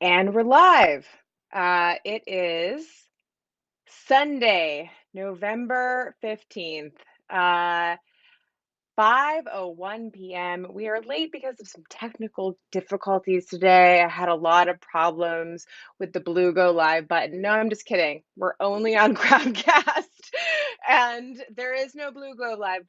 And we're live. It is Sunday, November 15th, 5:01 p.m. We are late because of some technical difficulties today. I had a lot of problems with the blue go live button. No, I'm just kidding. We're only on Crowdcast, and there is no blue go live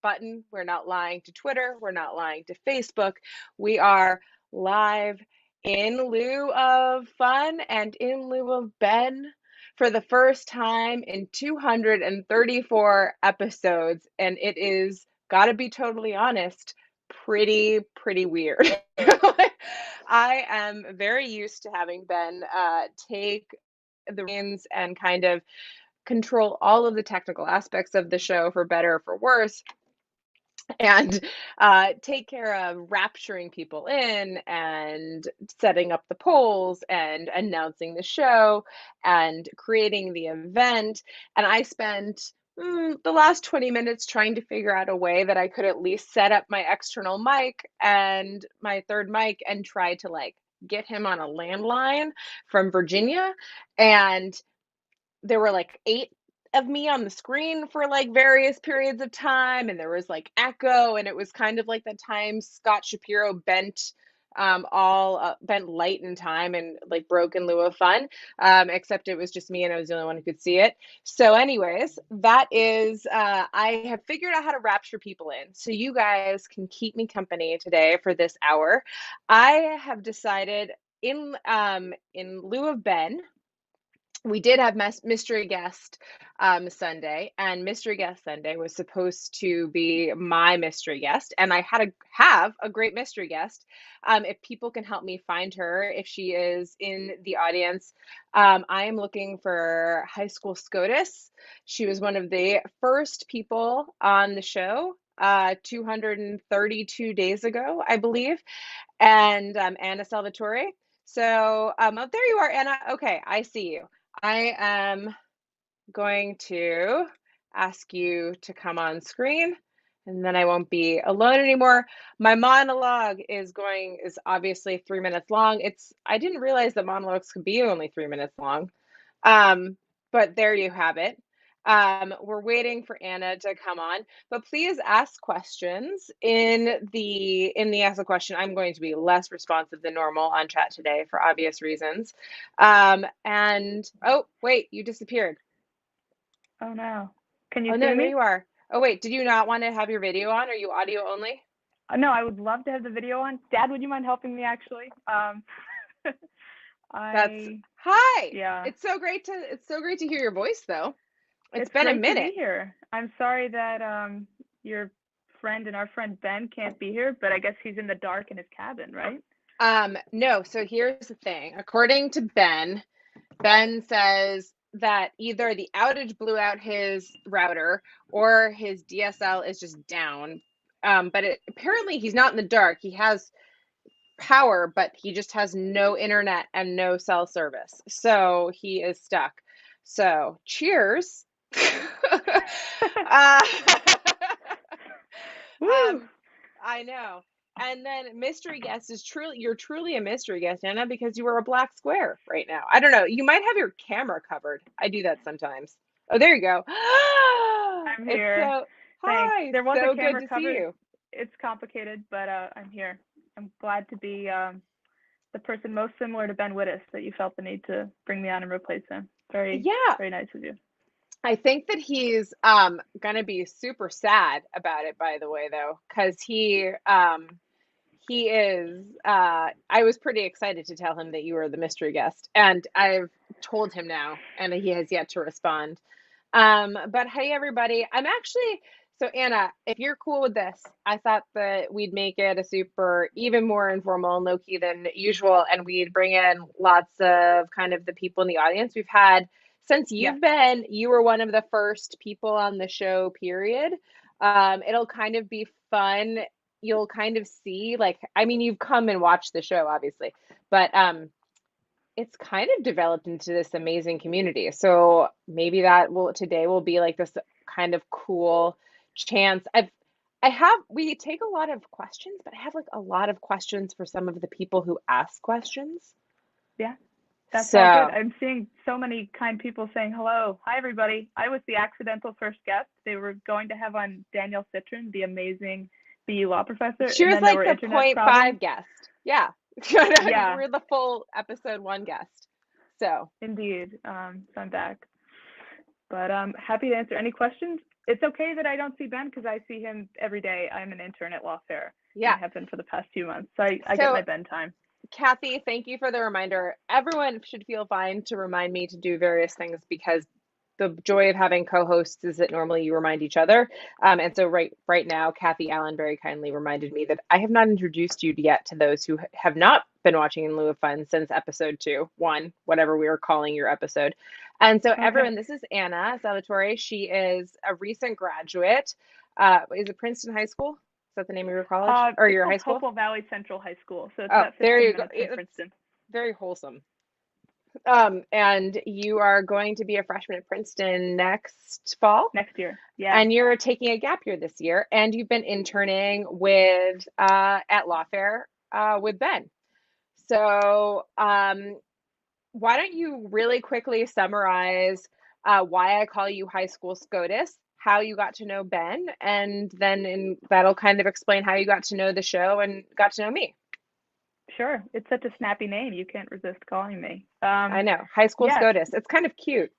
button. We're not lying to Twitter. We're not lying to Facebook. We are live in lieu of fun and in lieu of Ben for the first time in 234 episodes, and it is, gotta be totally honest, pretty weird. I am very used to having Ben take the reins and kind of control all of the technical aspects of the show, for better or for worse, and take care of rapturing people in and setting up the polls and announcing the show and creating the event. And I spent the last 20 minutes trying to figure out a way that I could at least set up my external mic and my third mic and try to like get him on a landline from Virginia. And there were like 8 of me on the screen for like various periods of time, and there was like echo, and it was kind of like the time Scott Shapiro bent all bent light in time and like broke in lieu of fun, except it was just me and I was the only one who could see it. So anyways, that is I have figured out how to rapture people in so you guys can keep me company today for this hour. I have decided in lieu of Ben, we did have mystery guest Sunday, and mystery guest Sunday was supposed to be my mystery guest, and I had to have a great mystery guest. If people can help me find her, if she is in the audience, I am looking for high school SCOTUS. She was one of the first people on the show 232 days ago, I believe, and Anna Salvatore. So, oh, there you are, Anna. Okay, I see you. I am going to ask you to come on screen, and then I won't be alone anymore. My monologue is obviously 3 minutes long. I didn't realize that monologues could be only 3 minutes long. But there you have it. We're waiting for Anna to come on, but please ask questions in the ask a question. I'm going to be less responsive than normal on chat today for obvious reasons. And oh wait, you disappeared. Oh no. Can you Oh see no, there me? you are. Oh wait, did you not want to have your video on? Are you audio only? No, I would love to have the video on. Dad, would you mind helping me actually? That's I hi. yeah. It's so great to hear your voice though. It's It's been a great to be minute. here. I'm sorry that your friend and our friend Ben can't be here, but I guess he's in the dark in his cabin, right? No, so here's the thing. According to Ben, Ben says that either the outage blew out his router or his DSL is just down. But apparently he's not in the dark. He has power, but he just has no internet and no cell service. So he is stuck. So cheers. uh, Woo! I know. And then mystery guest is you're truly a mystery guest, Anna, because you are a black square right now. I don't know. You might have your camera covered. I do that sometimes. Oh, there you go. I'm It's here. so, Thanks. hi, There was a so good camera to see covered. you. It's complicated, but I'm here. I'm glad to be the person most similar to Ben Wittes that you felt the need to bring me on and replace him. Very, Yeah, very nice of you. I think that he's gonna be super sad about it, by the way, though, because he is I was pretty excited to tell him that you were the mystery guest, and I've told him now, and he has yet to respond. But hey, everybody, I'm actually, so Anna, if you're cool with this, I thought that we'd make it a super, even more informal and low key than usual, and we'd bring in lots of kind of the people in the audience. Since Yes. you were one of the first people on the show, period. It'll kind of be fun. You'll kind of see, like, I mean, you've come and watched the show, obviously, but it's kind of developed into this amazing community. So maybe today will be like this kind of cool chance. We take a lot of questions, but I have like a lot of questions for some of the people who ask questions. Yeah, that's all good. So I'm seeing so many kind people saying hello. Hi, everybody. I was the accidental first guest. They were going to have on Danielle Citron, the amazing BU law professor, she and was then there like were the internet point problems. five guest. Yeah. You Yeah, were the full episode one guest. So indeed. So I'm back. But happy to answer any questions. It's okay that I don't see Ben because I see him every day. I'm an intern at Lawfare and yeah. have been for the past few months. So I get So my Ben time. Kathy, thank you for the reminder. Everyone should feel fine to remind me to do various things because the joy of having co-hosts is that normally you remind each other. And so right now, Kathy Allen very kindly reminded me that I have not introduced you yet to those who have not been watching In Lieu of Fun since episode 2, 1, whatever we were calling your episode. And so Okay. everyone, this is Anna Salvatore. She is a recent graduate. Is it Princeton High School? Is that the name of your college or It's your high called school? Hopewell Valley Central High School. So it's Oh, about there 15 you go. minutes from It's Princeton very wholesome. And you are going to be a freshman at Princeton next fall, next year. Yeah. and you're taking a gap year this year, and you've been interning with at Lawfare with Ben. So why don't you really quickly summarize why I call you High School SCOTUS, how you got to know Ben, and then that'll kind of explain how you got to know the show and got to know me. Sure. It's such a snappy name. You can't resist calling me. I know, High School Yes. SCOTUS. It's kind of cute.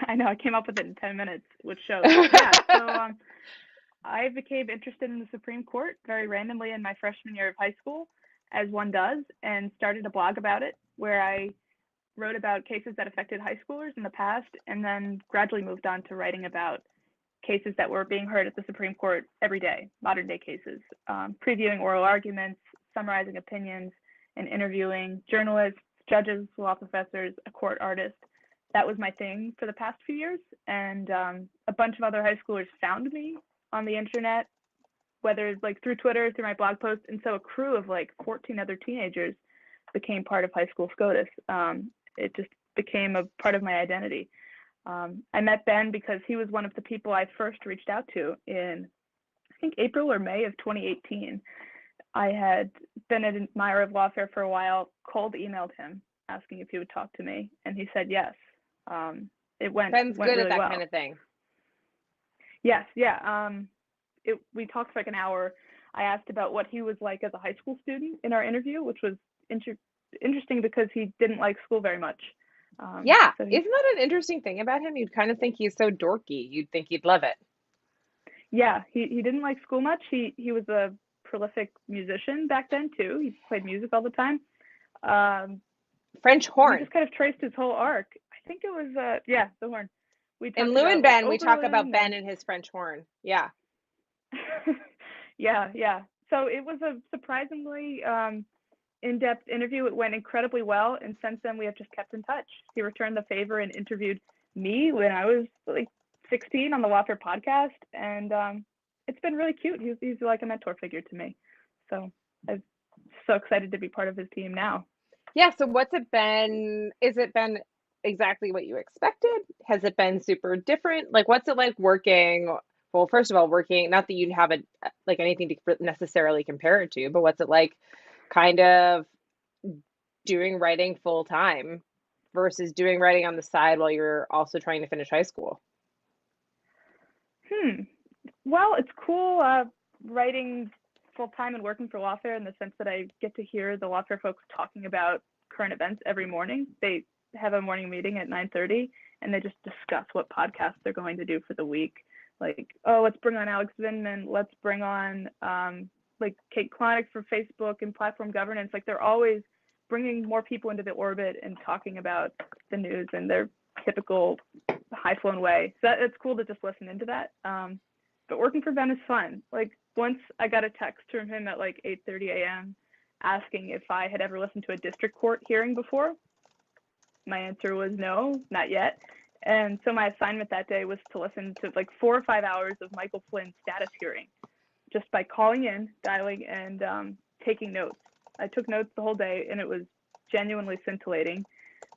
I know. I came up with it in 10 minutes, which shows. Yeah. So I became interested in the Supreme Court very randomly in my freshman year of high school, as one does, and started a blog about it where I wrote about cases that affected high schoolers in the past, and then gradually moved on to writing about cases that were being heard at the Supreme Court every day, modern day cases, previewing oral arguments, summarizing opinions, and interviewing journalists, judges, law professors, a court artist. That was my thing for the past few years. And a bunch of other high schoolers found me on the internet, whether like through Twitter, through my blog posts. And so a crew of like 14 other teenagers became part of High School SCOTUS. It just became a part of my identity. I met Ben because he was one of the people I first reached out to in, I think, April or May of 2018. I had been an admirer of Lawfare for a while, cold emailed him asking if he would talk to me, and he said yes. It went Ben's good at really that well. kind of thing. Yes, yeah. We talked for like an hour. I asked about what he was like as a high school student in our interview, which was interesting because he didn't like school very much. Yeah, So isn't that an interesting thing about him? You'd kind of think he's so dorky. You'd think he'd love it. yeah, he didn't like school much. He was a prolific musician back then too. He played music all the time. French We horn. just kind of traced his whole arc. I think it was yeah, the horn. We In talked Lou and about like Ben, we talk about Oberlin Ben and and his French horn. Yeah. yeah. So it was a surprisingly in-depth interview. It went incredibly well, and since then we have just kept in touch. He returned the favor and interviewed me when I was like 16 on the Lawfare podcast, and it's been really cute. He's like a mentor figure to me. So I'm so excited to be part of his team now. Yeah, so what's it been? Is it been exactly what you expected? Has it been super different? Like, what's it like working? Well, first of all, working, not that you'd have like anything to necessarily compare it to, but what's it like kind of doing writing full time versus doing writing on the side while you're also trying to finish high school? Well, it's cool writing full time and working for Lawfare in the sense that I get to hear the Lawfare folks talking about current events every morning. They have a morning meeting at 9:30 and they just discuss what podcasts they're going to do for the week. Like, oh, let's bring on Alex Vindman. Let's bring on like Kate Klonick for Facebook and platform governance. Like, they're always bringing more people into the orbit and talking about the news in their typical high flown way. So it's cool to just listen into that. But working for Ben is fun. Like, once I got a text from him at like 8:30 a.m. asking if I had ever listened to a district court hearing before. My answer was no, not yet. And so my assignment that day was to listen to like 4 or 5 hours of Michael Flynn's status hearing, just by calling in, dialing, and taking notes. I took notes the whole day, and it was genuinely scintillating.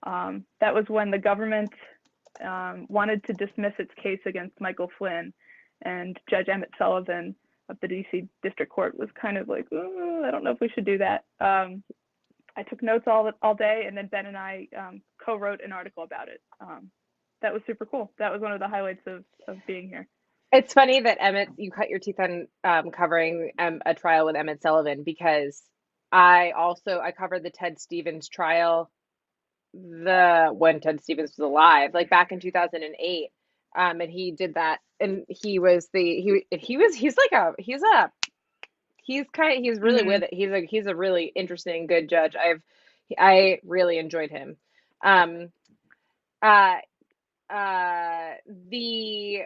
That was when the government wanted to dismiss its case against Michael Flynn, and Judge Emmett Sullivan of the DC District Court was kind of like, I don't know if we should do that. I took notes all day, and then Ben and I co-wrote an article about it. That was super cool. That was one of the highlights of being here. It's funny that you cut your teeth on covering a trial with Emmett Sullivan, because I covered the Ted Stevens trial, the when Ted Stevens was alive, like back in 2008. And he did that, and he's really Mm-hmm. with it. He's a really interesting, good judge. I really enjoyed him. Um, uh, the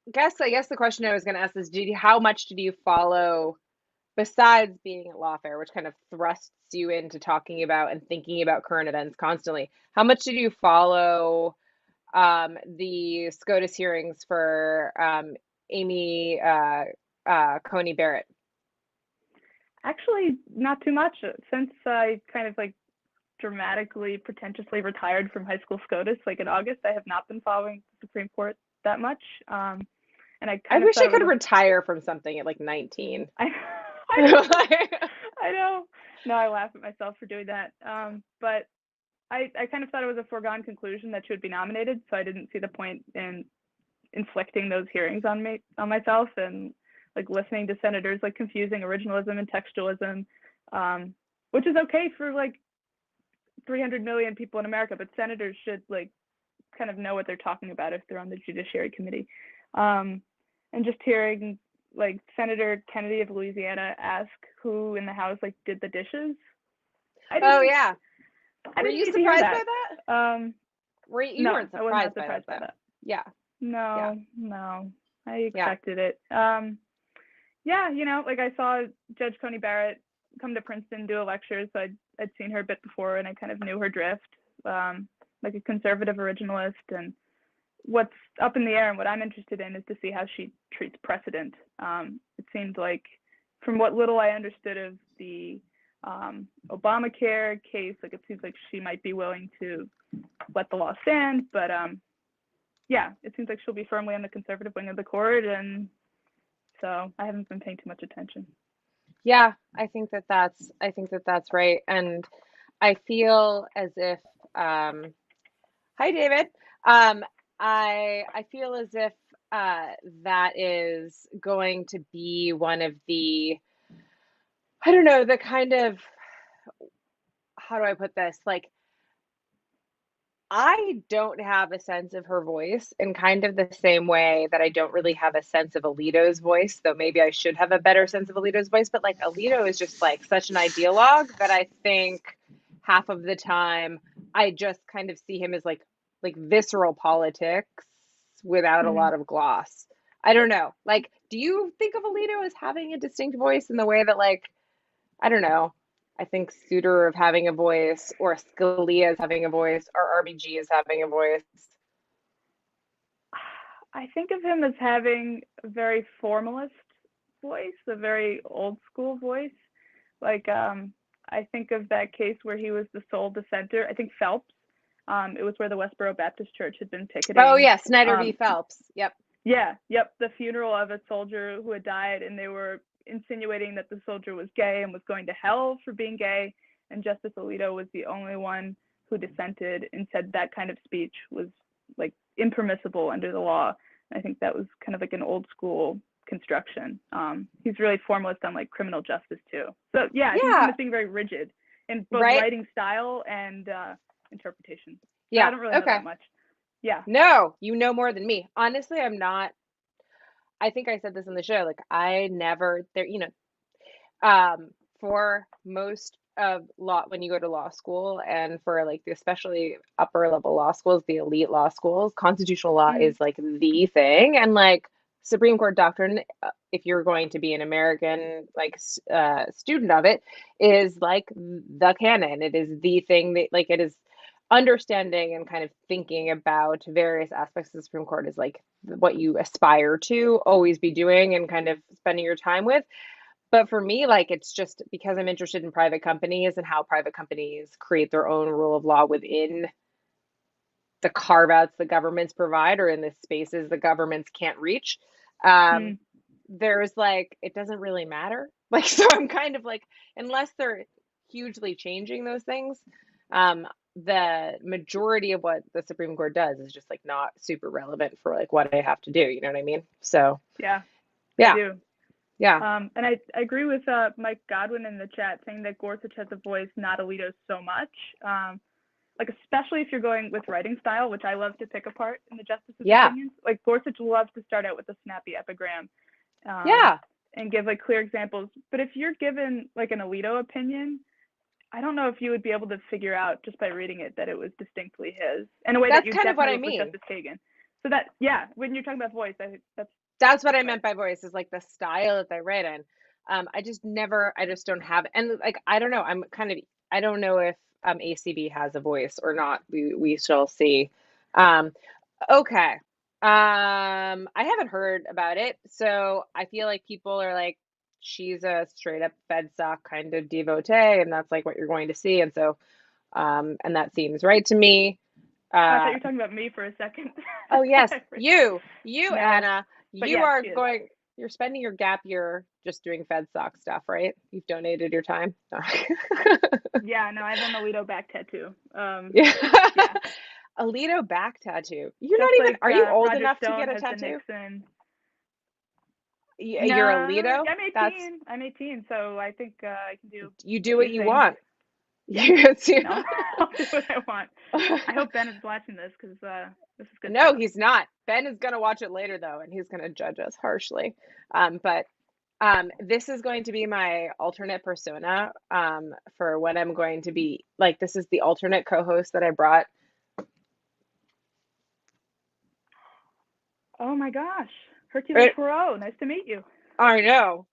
I guess the question I was going to ask is, how much did you follow besides being at Lawfare, which kind of thrusts you into talking about and thinking about current events constantly? How much did you follow the SCOTUS hearings for Amy Coney Barrett? Actually, not too much. Since I kind of like dramatically, pretentiously retired from high school SCOTUS, like in August, I have not been following the Supreme Court that much. And I I kind of wish thought I it was could retire from something at like 19. I know, I know. No, I laugh at myself for doing that. But I kind of thought it was a foregone conclusion that she would be nominated, so I didn't see the point in inflicting those hearings on myself, and like listening to senators like confusing originalism and textualism, which is okay for like 300 million people in America, but senators should like kind of know what they're talking about if they're on the Judiciary Committee. And just hearing like Senator Kennedy of Louisiana ask who in the House like did the dishes. I Oh didn't yeah. I Were didn't you need to hear surprised by that. that? You No, weren't I was not surprised by that surprised by though. that. Yeah. Yeah. No. I Yeah. expected it. Yeah, like I saw Judge Coney Barrett come to Princeton do a lecture, so I'd seen her a bit before, and I kind of knew her drift, like a conservative originalist. And what's up in the air and what I'm interested in is to see how she treats precedent. It seemed like, from what little I understood of the Obamacare case, like it seems like she might be willing to let the law stand, but yeah, it seems like she'll be firmly on the conservative wing of the court, and so I haven't been paying too much attention. Yeah, I think that that's right. And I feel as if hi David. Um I feel as if uh that is going to be one of the, I don't know, the kind of, how do I put this? Like, I don't have a sense of her voice in kind of the same way that I don't really have a sense of Alito's voice, though maybe I should have a better sense of Alito's voice. But like, Alito is just like such an ideologue that I think half of the time I just kind of see him as like visceral politics without a Mm-hmm. lot of gloss. I don't know. Like, do you think of Alito as having a distinct voice in the way that, like, I don't know. I think Souter of having a voice, or Scalia is having a voice, or RBG is having a voice. I think of him as having a very formalist voice, a very old school voice. Like, I think of that case where he was the sole dissenter. I think Phelps. It was where the Westboro Baptist Church had been Oh picketing. yeah, Snyder v. Phelps. Yep. Yeah, yep, the funeral of a soldier who had died, and they were insinuating that the soldier was gay and was going to hell for being gay. And Justice Alito was the only one who dissented and said that kind of speech was like impermissible under the law. And I think that was kind of like an old school construction. He's really formalist on like criminal justice too. So yeah, I think of him Yeah. as being very rigid in both Right. writing style and interpretation. But I Yeah. don't really know Okay. that much. Yeah. No, you know more than me. Honestly, I'm not. I think I said this in the show. Like, I never there. For most of law, when you go to law school, and for like the especially upper level law schools, the elite law schools, constitutional law Mm-hmm. is like the thing. And like Supreme Court doctrine, if you're going to be an American like student of it, is like the canon. It is the thing that, like, it is understanding and kind of thinking about various aspects of the Supreme Court is like what you aspire to always be doing and kind of spending your time with. But for me, like, it's just because I'm interested in private companies and how private companies create their own rule of law within the carve outs the governments provide, or in the spaces the governments can't reach. Um, there's like, it doesn't really matter. Like, so I'm kind of like, unless they're hugely changing those things. The majority of what the Supreme Court does is just like not super relevant for like what I have to do. You know what I mean? So Yeah, I yeah, do. yeah, And I agree with Mike Godwin in the chat saying that Gorsuch has a voice, not Alito so much. Like especially if you're going with writing style, which I love to pick apart in the justices' yeah, opinions. Like Gorsuch loves to start out with a snappy epigram, yeah. and give like clear examples. But if you're given like an Alito opinion, I don't know if you would be able to figure out just by reading it that it was distinctly his in a way that That's you kind of what definitely I would with mean. Justice Kagan. So that, yeah, when you're talking about voice, That's what that's I right. meant by voice is like the style that they write in. I just don't have, and like, I don't know. I don't know if ACB has a voice or not. We shall see. Um, okay. I haven't heard about it, so I feel like people are like, she's a straight up FedSoc kind of devotee, and that's like what you're going to see. And so, and that seems right to me. Oh, I thought Uh, you were talking about me for a second. Oh yes, you, No, Anna, but you yes, are she is. going. You're spending your gap year just doing FedSoc stuff, right? You've donated your time. No. Yeah, no, I have an Alito back tattoo. Yeah, Yeah, Alito back tattoo. You're just not even. like Are you old Roger enough to Stone get a has the tattoo? Nixon. No, You're Alito. I'm That's 18. I'm 18, so I think I can do you a do what few you things. want. Yeah, no, I'll do what I want. I hope Ben is watching this because this is good No, stuff. he's not. Ben is gonna watch it later though, and he's gonna judge us harshly. But this is going to be my alternate persona for what I'm going to be like. This is the alternate co-host that I brought. Oh my gosh, Hercule Right? Poirot, nice to meet you. I know.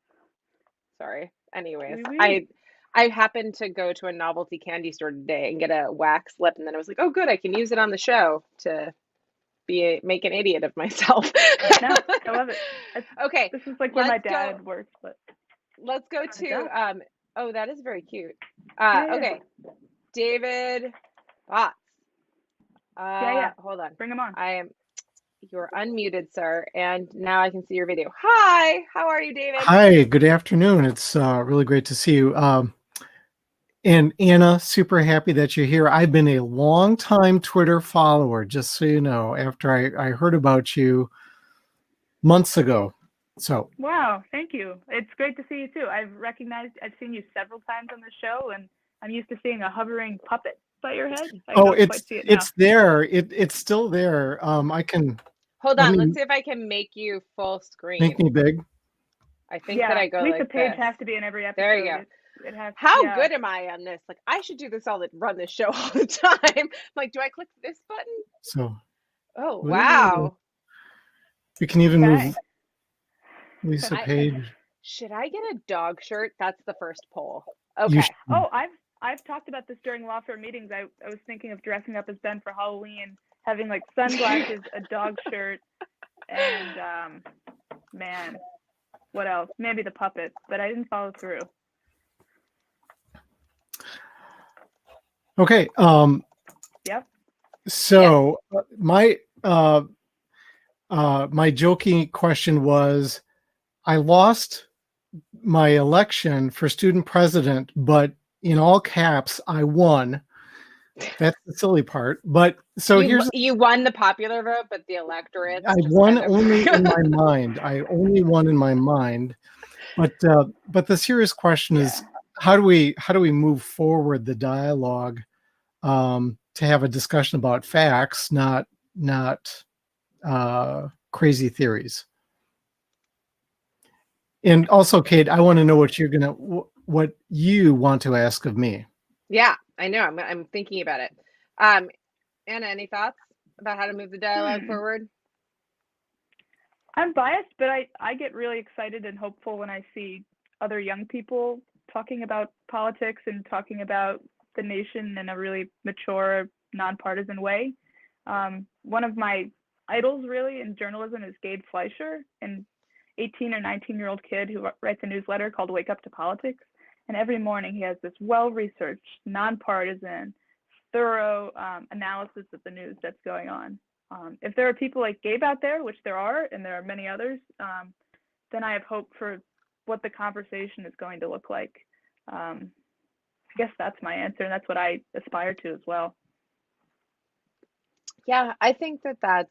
Sorry. Anyways, Oui, oui. I happened to go to a novelty candy store today and get a wax lip, and then I was like, oh, good, I can use it on the show to make an idiot of myself. No, I love it. Okay, This is like where my let's go. dad works, but Let's go a to duck. oh, that is very cute. Yeah, yeah, Okay, David Botts. yeah, yeah. Hold on. Bring him on. I am You're unmuted, sir, and now I can see your video. Hi, how are you, David? Hi, good afternoon. It's really great to see you. And Anna, super happy that you're here. I've been a long time Twitter follower, just so you know, after I heard about you months ago. So, Wow, thank you. It's great to see you too. I've seen you several times on the show, and I'm used to seeing a hovering puppet by your head. I oh, don't quite see it now. it's there. It's still there. I can Hold let on, let's me see if I can make you full make screen. me big. I think that Yeah, I go Lisa like Page this. has to be in every There you episode. go. It has. How Yeah. good am I on this? Like, I should do this run this show all the time. Like, do I click this button? So, Oh, woo. wow. You can even Okay. move Lisa I Page. Should I get a dog shirt? That's the first poll. You Okay. should. Oh, I've talked about this during law firm meetings. I was thinking of dressing up as Ben for Halloween, having like sunglasses, a dog shirt, and man, what else? Maybe the puppet, but I didn't follow through. Okay. Yep. So my joking question was, I lost my election for student president, but in all caps, I won. That's the silly part. But so You won the popular vote, but the electorate's I just won kind of only in my mind. I only won in my mind. But the serious question is, Yeah. how do we move forward the dialogue to have a discussion about facts, not crazy theories? And also, Kate, I want to know what you want to ask of me. Yeah, I know. I'm thinking about it. Anna, any thoughts about how to move the dialogue forward? I'm biased, but I get really excited and hopeful when I see other young people talking about politics and talking about the nation in a really mature, nonpartisan way. One of my idols really in journalism is Gabe Fleischer, an 18 or 19-year-old kid who writes a newsletter called Wake Up to Politics. And every morning he has this well-researched, nonpartisan, thorough analysis of the news that's going on. If there are people like Gabe out there, which there are, and there are many others, then I have hope for what the conversation is going to look like. I guess that's my answer, and that's what I aspire to as well. Yeah, I think that that's.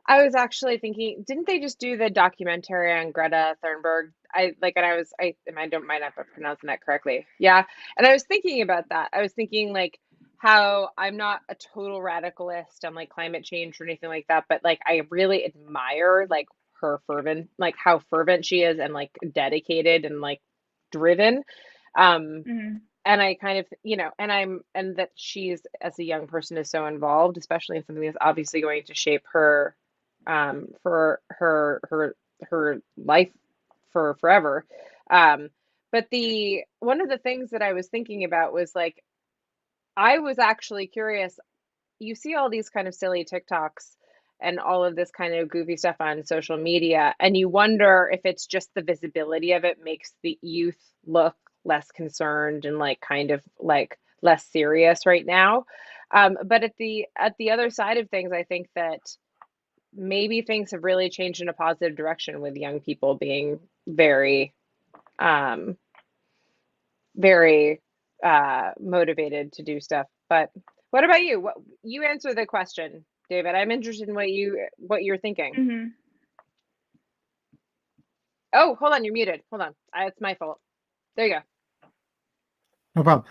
I was actually thinking, didn't they just do the documentary on Greta Thunberg? I like, and I don't might not be pronouncing that correctly. Yeah, and I was thinking about that. I was thinking like how I'm not a total radicalist on like climate change or anything like that, but like I really admire like her fervent, like how fervent she is and like dedicated and like driven. Um, Hmm. and I kind of, and that she's, as a young person, is so involved, especially in something that's obviously going to shape her, for her life for forever. Um, but the one of the things that I was thinking about was like, I was actually curious. You see all these kind of silly TikToks and all of this kind of goofy stuff on social media, and you wonder if it's just the visibility of it makes the youth look less concerned and like kind of like less serious right now. But at the other side of things, I think that maybe things have really changed in a positive direction with young people being very, um, very motivated to do stuff. But what about you? What you answer the question, David? I'm interested in what you're thinking. Hmm. Oh, hold on, you're muted. Hold on, it's my fault. There you go. No problem.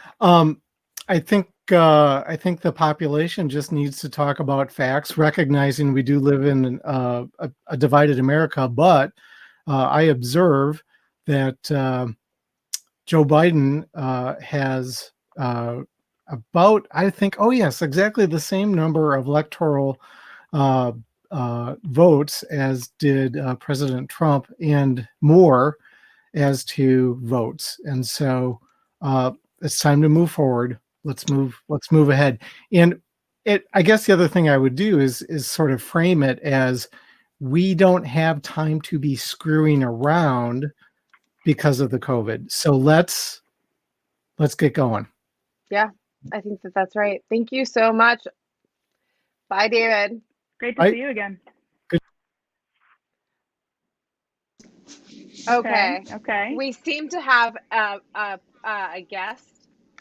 I think the population just needs to talk about facts, recognizing we do live in a divided America. But I observe that Joe Biden has about, I think, oh yes, exactly the same number of electoral uh, votes as did President Trump, and more as to votes. And so it's time to move forward. Let's move ahead. And I guess the other thing I would do is sort of frame it as we don't have time to be screwing around because of the COVID. So let's get going. Yeah, I think that that's right. Thank you so much. Bye, David. Great to I see you again. good. Okay. Okay, Okay. we seem to have a guest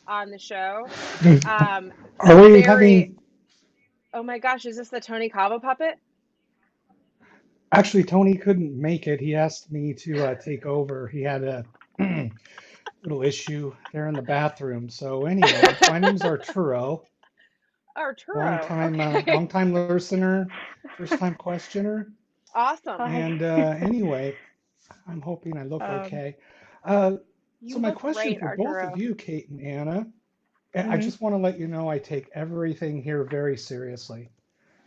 on the show. Are A we very, having, oh my gosh, is this the Tony Cabo puppet? actually, Tony couldn't make it. He asked me to take over. He had a little issue there in the bathroom. So anyway, my name's Arturo, Arturo. Okay. long time listener, first time questioner. Awesome. Hi. And anyway, I'm hoping I look um, okay. Uh, so You my look question great, for both of Arturo. you, Kate and Anna, I hmm just want to let you know I take everything here very seriously.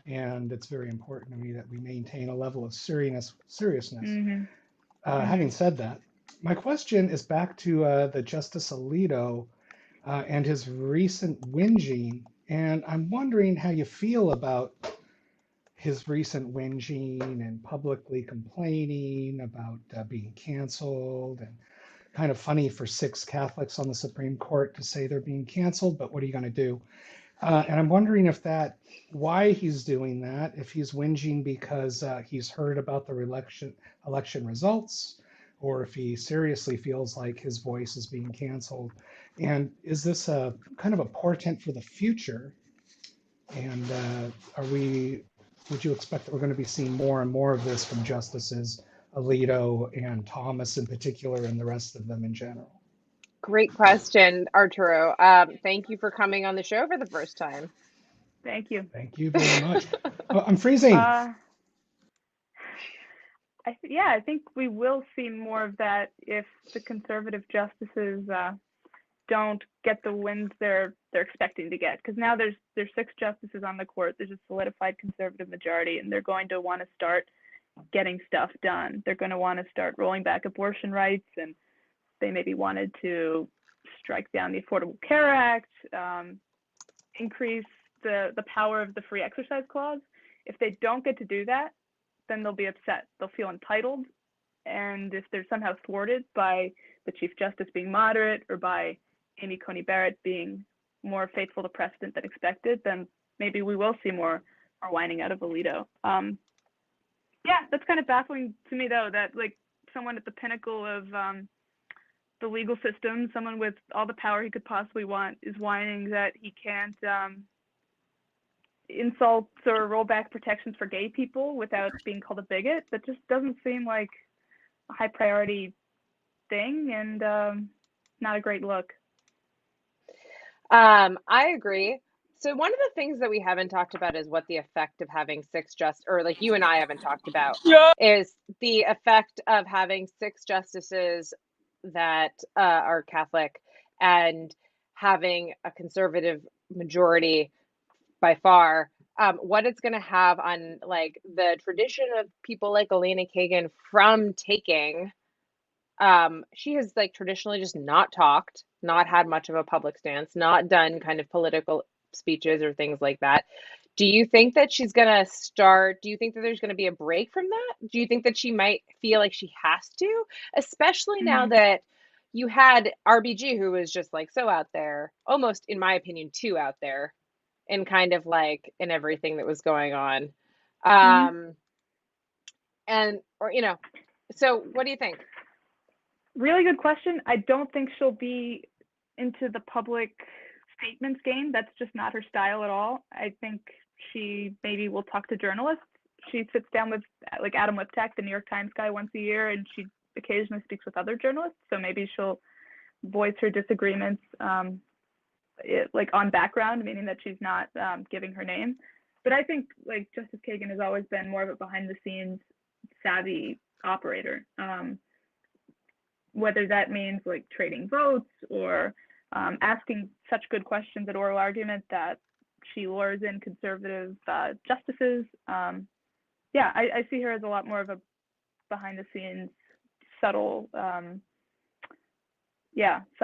And it's very important to me that we maintain a level of seriousness. hmm Having hmm said that, my question is back to the Justice Alito and his recent whinging. And I'm wondering how you feel about his recent whinging and publicly complaining about being canceled. And kind of funny for six Catholics on the Supreme Court to say they're being canceled, but what are you going to do? And I'm wondering if why he's doing that, if he's whinging because he's heard about the election results, or if he seriously feels like his voice is being canceled. And is this a kind of a portent for the future? And would you expect that we're going to be seeing more and more of this from Justices Alito and Thomas in particular, and the rest of them in general? Great question, Arturo. Thank you for coming on the show for the first time. Thank you. Thank you very much. I'm freezing. Uh, yeah, I think we will see more of that if the conservative justices don't get the wins they're expecting to get. Because now there's six justices on the court. There's a solidified conservative majority, and they're going to want to start getting stuff done. They're going to want to start rolling back abortion rights, and they maybe wanted to strike down the Affordable Care Act, increase the power of the free exercise clause. If they don't get to do that, then they'll be upset. They'll feel entitled. And if they're somehow thwarted by the Chief Justice being moderate or by Amy Coney Barrett being more faithful to precedent than expected, then maybe we will see more whining out of Alito. Yeah, that's kind of baffling to me, though, that like someone at the pinnacle of the legal system, someone with all the power he could possibly want, is whining that he can't insult or roll back protections for gay people without being called a bigot. That just doesn't seem like a high priority thing, and not a great look. I agree. So one of the things that we haven't talked about is what the effect of having or like you and I haven't talked about, is the effect of having six justices that are Catholic and having a conservative majority by far. What it's going to have on like the tradition of people like Elena Kagan from taking. She has like traditionally just not talked, not had much of a public stance, not done kind of political speeches or things like that. Do you think that she's gonna do you think that there's gonna be a break from that? Do you think that she might feel like she has to, especially now that you had RBG, who was just like so out there, almost in my opinion, too out there, in kind of like in everything that was going on. And or so what do you think? Really good question. I don't think she'll be into the public statements game. That's just not her style at all. I think she maybe will talk to journalists. She sits down with like Adam Liptak, the New York Times guy, once a year, and she occasionally speaks with other journalists. So maybe she'll voice her disagreements like on background, meaning that she's not giving her name. But I think like Justice Kagan has always been more of a behind the scenes savvy operator. Whether that means like trading votes or asking such good questions at oral argument that she lures in conservative justices. I see her as a lot more of a behind the scenes subtle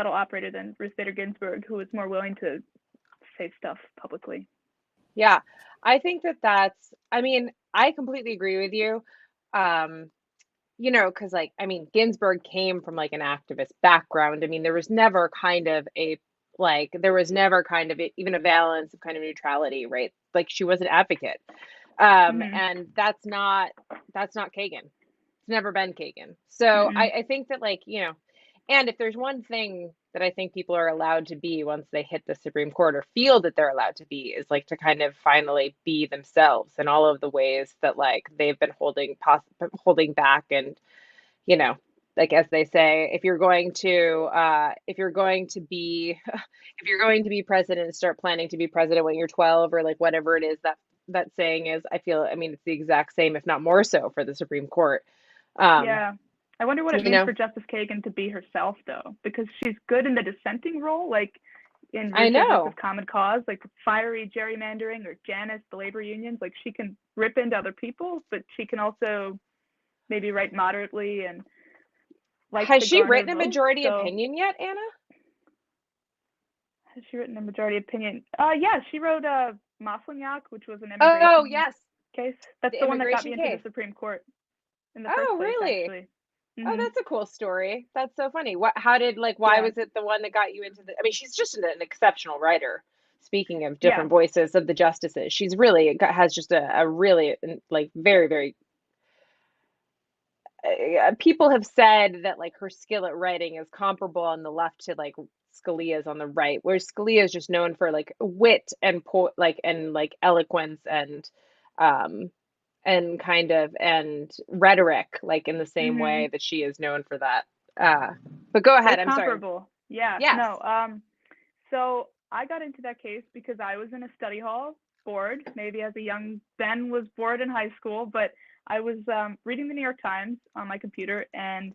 operator than Ruth Bader Ginsburg, who is more willing to say stuff publicly. Yeah, I think I completely agree with you. Because Ginsburg came from like an activist background. I mean, there was never kind of even a balance of kind of neutrality, right? Like she was an advocate. And that's not Kagan. It's never been Kagan. So I think that and if there's one thing that I think people are allowed to be once they hit the Supreme Court or feel that they're allowed to be is like to kind of finally be themselves in all of the ways that like they've been holding back. And like as they say, if you're going to be president, start planning to be president when you're 12 or like whatever it is that saying is. It's the exact same, if not more so, for the Supreme Court. I wonder what it means for Justice Kagan to be herself, though, because she's good in the dissenting role, like in Ruth versus Common Cause, like fiery gerrymandering, or Janice, the labor unions. Like she can rip into other people, but she can also maybe write moderately and like. Has she written a majority opinion yet, Anna? Has she written a majority opinion? Yeah, she wrote Maslenjak, which was an immigration case. That's the one that got me into the Supreme Court in the first place, really? actually. Oh, that's a cool story. That's so funny. Why was it the one that got you into she's just an exceptional writer. Speaking of different voices of the justices, she's really has just a really like very, very, people have said that like her skill at writing is comparable on the left to like Scalia's on the right, where Scalia is just known for like wit and eloquence and rhetoric, like in the same way that she is known for that. But go ahead. I'm comparable. Sorry. Yeah. Yes. No. So I got into that case because I was in a study hall, bored. Maybe as a young Ben was bored in high school, but I was reading the New York Times on my computer and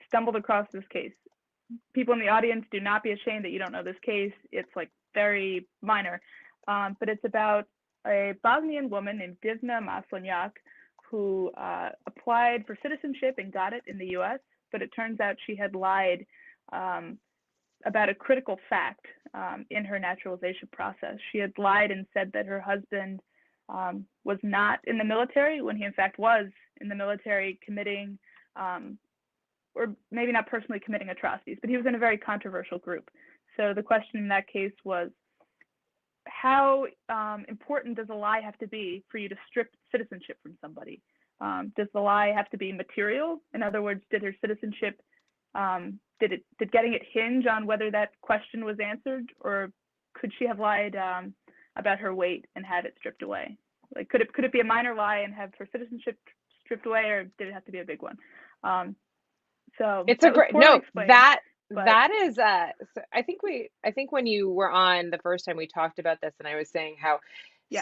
stumbled across this case. People in the audience, do not be ashamed that you don't know this case. It's like very minor, but it's about a Bosnian woman named Divna Maslenjak who applied for citizenship and got it in the U.S., but it turns out she had lied about a critical fact in her naturalization process. She had lied and said that her husband was not in the military when he in fact was in the military committing, or maybe not personally committing atrocities, but he was in a very controversial group. So the question in that case was, how important does a lie have to be for you to strip citizenship from somebody? Does the lie have to be material? In other words, did her citizenship Did getting it hinge on whether that question was answered, or could she have lied about her weight and had it stripped away? Like, could it be a minor lie and have her citizenship stripped away, or did it have to be a big one? So it's a great no explained, that is so I think when you were on the first time we talked about this, and I was saying how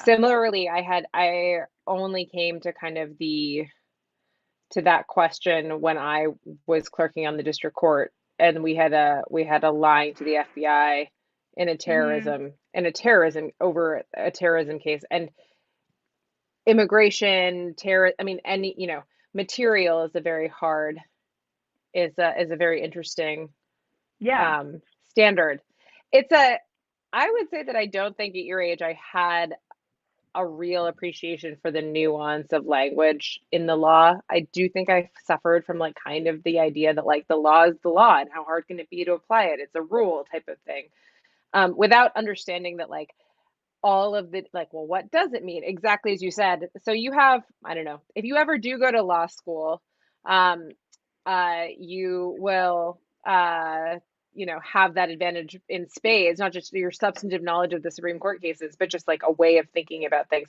similarly I only came to kind of to that question when I was clerking on the district court, and we had a line to the FBI in a terrorism over a terrorism case, and immigration terror. I mean, any material is a very hard is a very interesting standard. I would say that I don't think at your age I had a real appreciation for the nuance of language in the law. I do think I suffered from like kind of the idea that like the law is the law and how hard can it be to apply it? It's a rule type of thing. Without understanding that like all of the like, well, what does it mean? Exactly as you said. So you have, I don't know, if you ever do go to law school, you will have that advantage in spades, not just your substantive knowledge of the Supreme Court cases, but just like a way of thinking about things,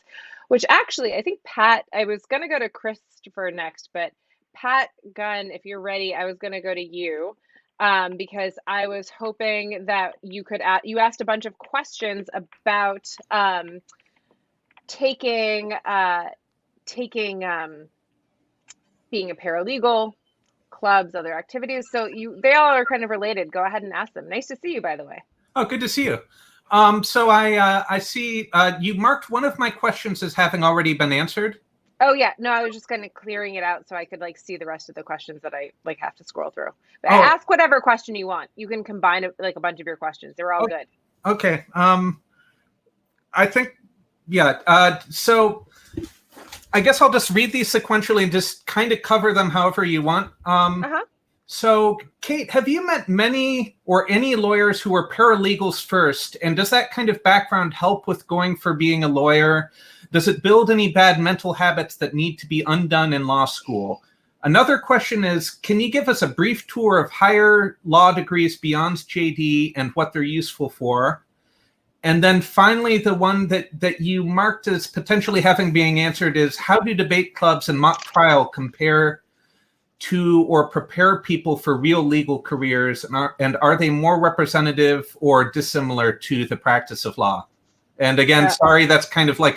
which actually I think I was going to go to Christopher next, but Pat Gunn, if you're ready, I was going to go to you because I was hoping that you asked a bunch of questions about taking being a paralegal, clubs, other activities. So they all are kind of related. Go ahead and ask them. Nice to see you, by the way. Oh, good to see you. So I see you marked one of my questions as having already been answered. Oh yeah, no, I was just kind of clearing it out so I could like see the rest of the questions that I like have to scroll through. But ask whatever question you want. You can combine like a bunch of your questions. They're all good. Okay. I think, so I guess I'll just read these sequentially and just kind of cover them however you want. So, Kate, have you met many or any lawyers who were paralegals first? And does that kind of background help with going for being a lawyer? Does it build any bad mental habits that need to be undone in law school? Another question is, can you give us a brief tour of higher law degrees beyond JD and what they're useful for? And then finally, the one that you marked as potentially having being answered is, how do debate clubs and mock trial compare to or prepare people for real legal careers? And are they more representative or dissimilar to the practice of law? And again, sorry, that's kind of like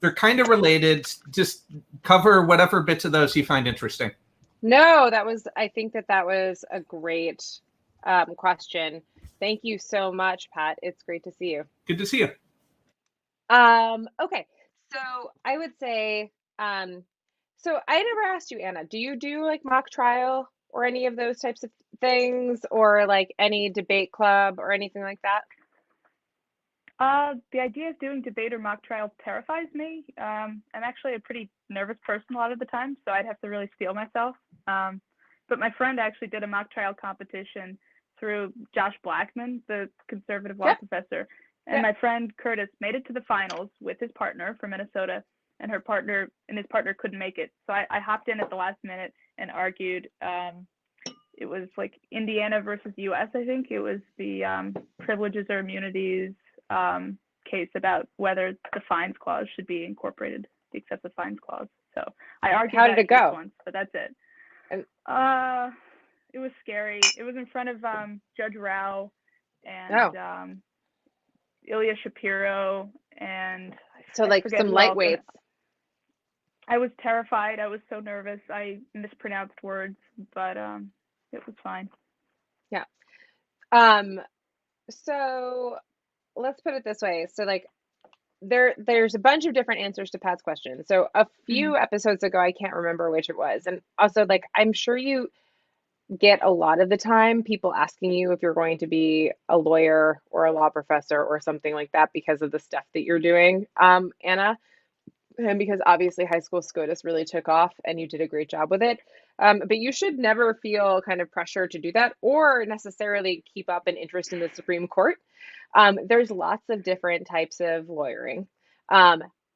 they're kind of related. Just cover whatever bits of those you find interesting. No, I think that was a great question. Thank you so much, Pat. It's great to see you. Good to see you. Okay, so I would say, so I never asked you, Anna, do you do like mock trial or any of those types of things, or like any debate club or anything like that? The idea of doing debate or mock trial terrifies me. I'm actually a pretty nervous person a lot of the time, so I'd have to really steel myself. But my friend actually did a mock trial competition through Josh Blackman, the conservative law professor. And my friend Curtis made it to the finals with his partner from Minnesota, and his partner couldn't make it. So I hopped in at the last minute and argued. It was like Indiana versus US, I think. It was the privileges or immunities case about whether the fines clause should be incorporated, the excessive fines clause. So I argued. How did it go? Once, but that's it. It was scary. It was in front of Judge Rao and Ilya Shapiro, and so like some lightweights. I was terrified. I was so nervous. I mispronounced words, but it was fine. Yeah. So let's put it this way. So like there's a bunch of different answers to Pat's question. So a few episodes ago, I can't remember which it was. And also like, I'm sure you get a lot of the time people asking you if you're going to be a lawyer or a law professor or something like that because of the stuff that you're doing, Anna. And because obviously high school SCOTUS really took off and you did a great job with it. But you should never feel kind of pressure to do that or necessarily keep up an interest in the Supreme Court. There's lots of different types of lawyering.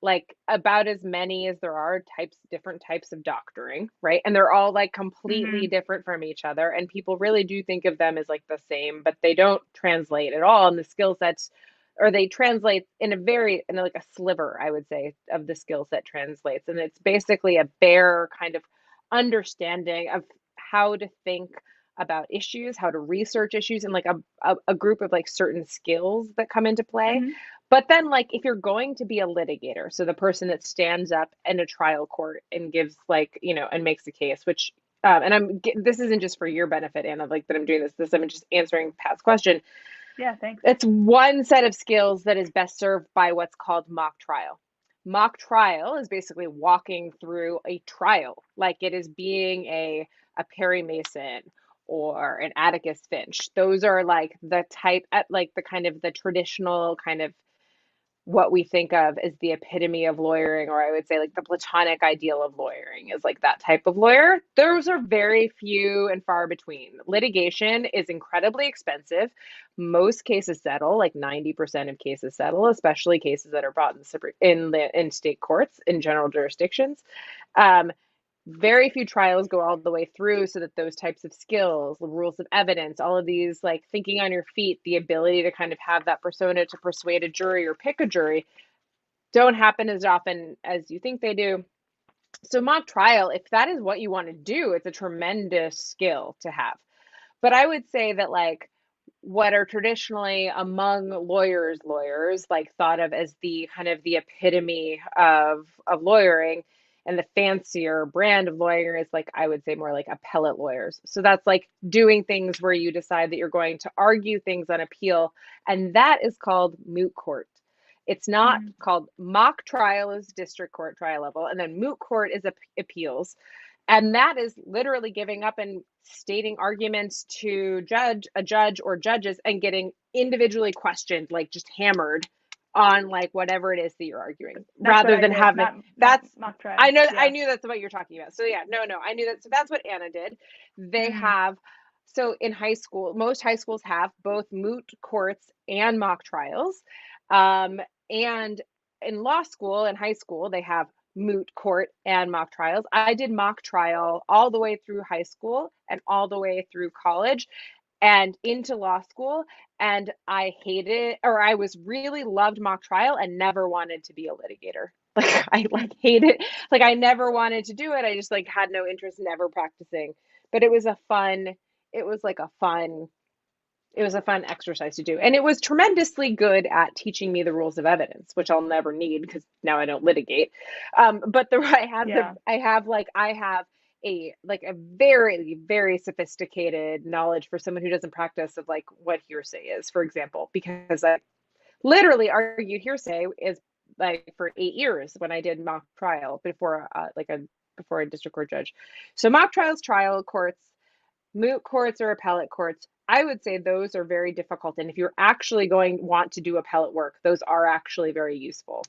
like about as many as there are different types of doctoring, right? And they're all like completely different from each other. And people really do think of them as like the same, but they don't translate at all. And the skill sets, or they translate in like a sliver, I would say, of the skill set translates. And it's basically a bare kind of understanding of how to think about issues, how to research issues, and like a group of like certain skills that come into play. But then, like, if you're going to be a litigator, so the person that stands up in a trial court and gives, like, and makes a case, which, and this isn't just for your benefit, Anna, like that I'm doing this, I'm just answering Pat's question. Yeah, thanks. It's one set of skills that is best served by what's called mock trial. Mock trial is basically walking through a trial, like it is being a Perry Mason or an Atticus Finch. Those are like the type, like the kind of the traditional kind of what we think of as the epitome of lawyering, or I would say like the platonic ideal of lawyering is like that type of lawyer. Those are very few and far between. Litigation is incredibly expensive. Most cases settle, like 90% of cases settle, especially cases that are brought in state courts in general jurisdictions. Very few trials go all the way through, so that those types of skills, the rules of evidence, all of these, like thinking on your feet, the ability to kind of have that persona to persuade a jury or pick a jury, don't happen as often as you think they do. So mock trial, if that is what you want to do, it's a tremendous skill to have. But I would say that like what are traditionally among lawyers, like thought of as the kind of the epitome of lawyering, and the fancier brand of lawyer is like, I would say more like appellate lawyers. So that's like doing things where you decide that you're going to argue things on appeal. And that is called moot court. It's not called mock trial is district court trial level. And then moot court is appeals. And that is literally giving up and stating arguments to a judge or judges and getting individually questioned, like just hammered on like whatever it is that you're arguing, rather than having that's mock trial. I know, yeah. I knew that's what you're talking about. So yeah, no, I knew that. So that's what Anna did. They have, so in high school, most high schools have both moot courts and mock trials. And in law school and high school, they have moot court and mock trials. I did mock trial all the way through high school and all the way through college and into law school, and I hated, or I was really loved mock trial and never wanted to be a litigator. Like I like hated, like I never wanted to do it. I just like had no interest, never practicing. But it was a fun exercise to do. And it was tremendously good at teaching me the rules of evidence, which I'll never need because now I don't litigate. But I have a very, very sophisticated knowledge for someone who doesn't practice of like what hearsay is, for example, because I literally argued hearsay is like for 8 years when I did mock trial before a district court judge. So mock trials, trial courts, moot courts, or appellate courts, I would say those are very difficult. And if you're actually want to do appellate work, those are actually very useful.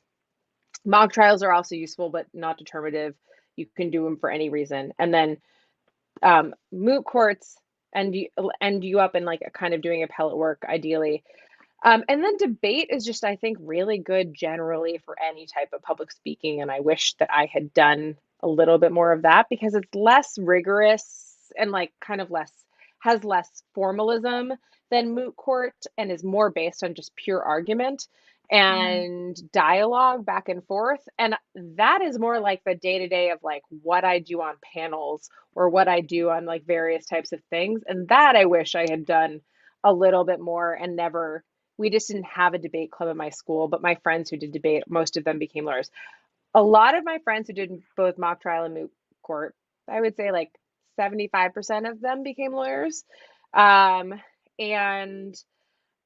Mock trials are also useful, but not determinative. You can do them for any reason. And then moot courts end you up in like a kind of doing appellate work, ideally. And then debate is just, I think, really good generally for any type of public speaking. And I wish that I had done a little bit more of that because it's less rigorous and like kind of has less formalism than moot court and is more based on just pure argument and dialogue back and forth. And that is more like the day-to-day of like what I do on panels or what I do on like various types of things. And that I wish I had done a little bit more and never. We just didn't have a debate club at my school, but my friends who did debate, most of them became lawyers. A lot of my friends who did both mock trial and moot court, I would say like 75% of them became lawyers. And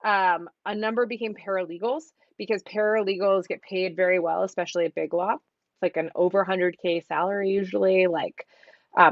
a number became paralegals because paralegals get paid very well, especially at big law. It's like an over 100K salary usually. Like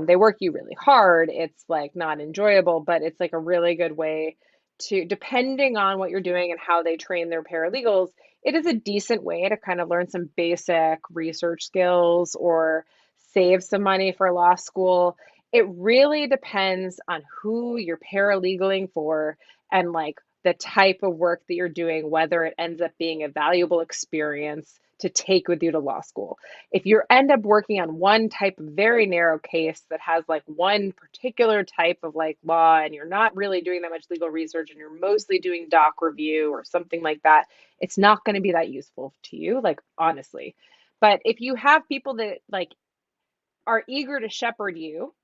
they work you really hard. It's like not enjoyable, but it's like a really good way to, depending on what you're doing and how they train their paralegals, it is a decent way to kind of learn some basic research skills or save some money for law school. It really depends on who you're paralegaling for and like the type of work that you're doing, whether it ends up being a valuable experience to take with you to law school. If you end up working on one type of very narrow case that has like one particular type of like law, and you're not really doing that much legal research and you're mostly doing doc review or something like that, it's not going to be that useful to you, like honestly. But if you have people that like are eager to shepherd you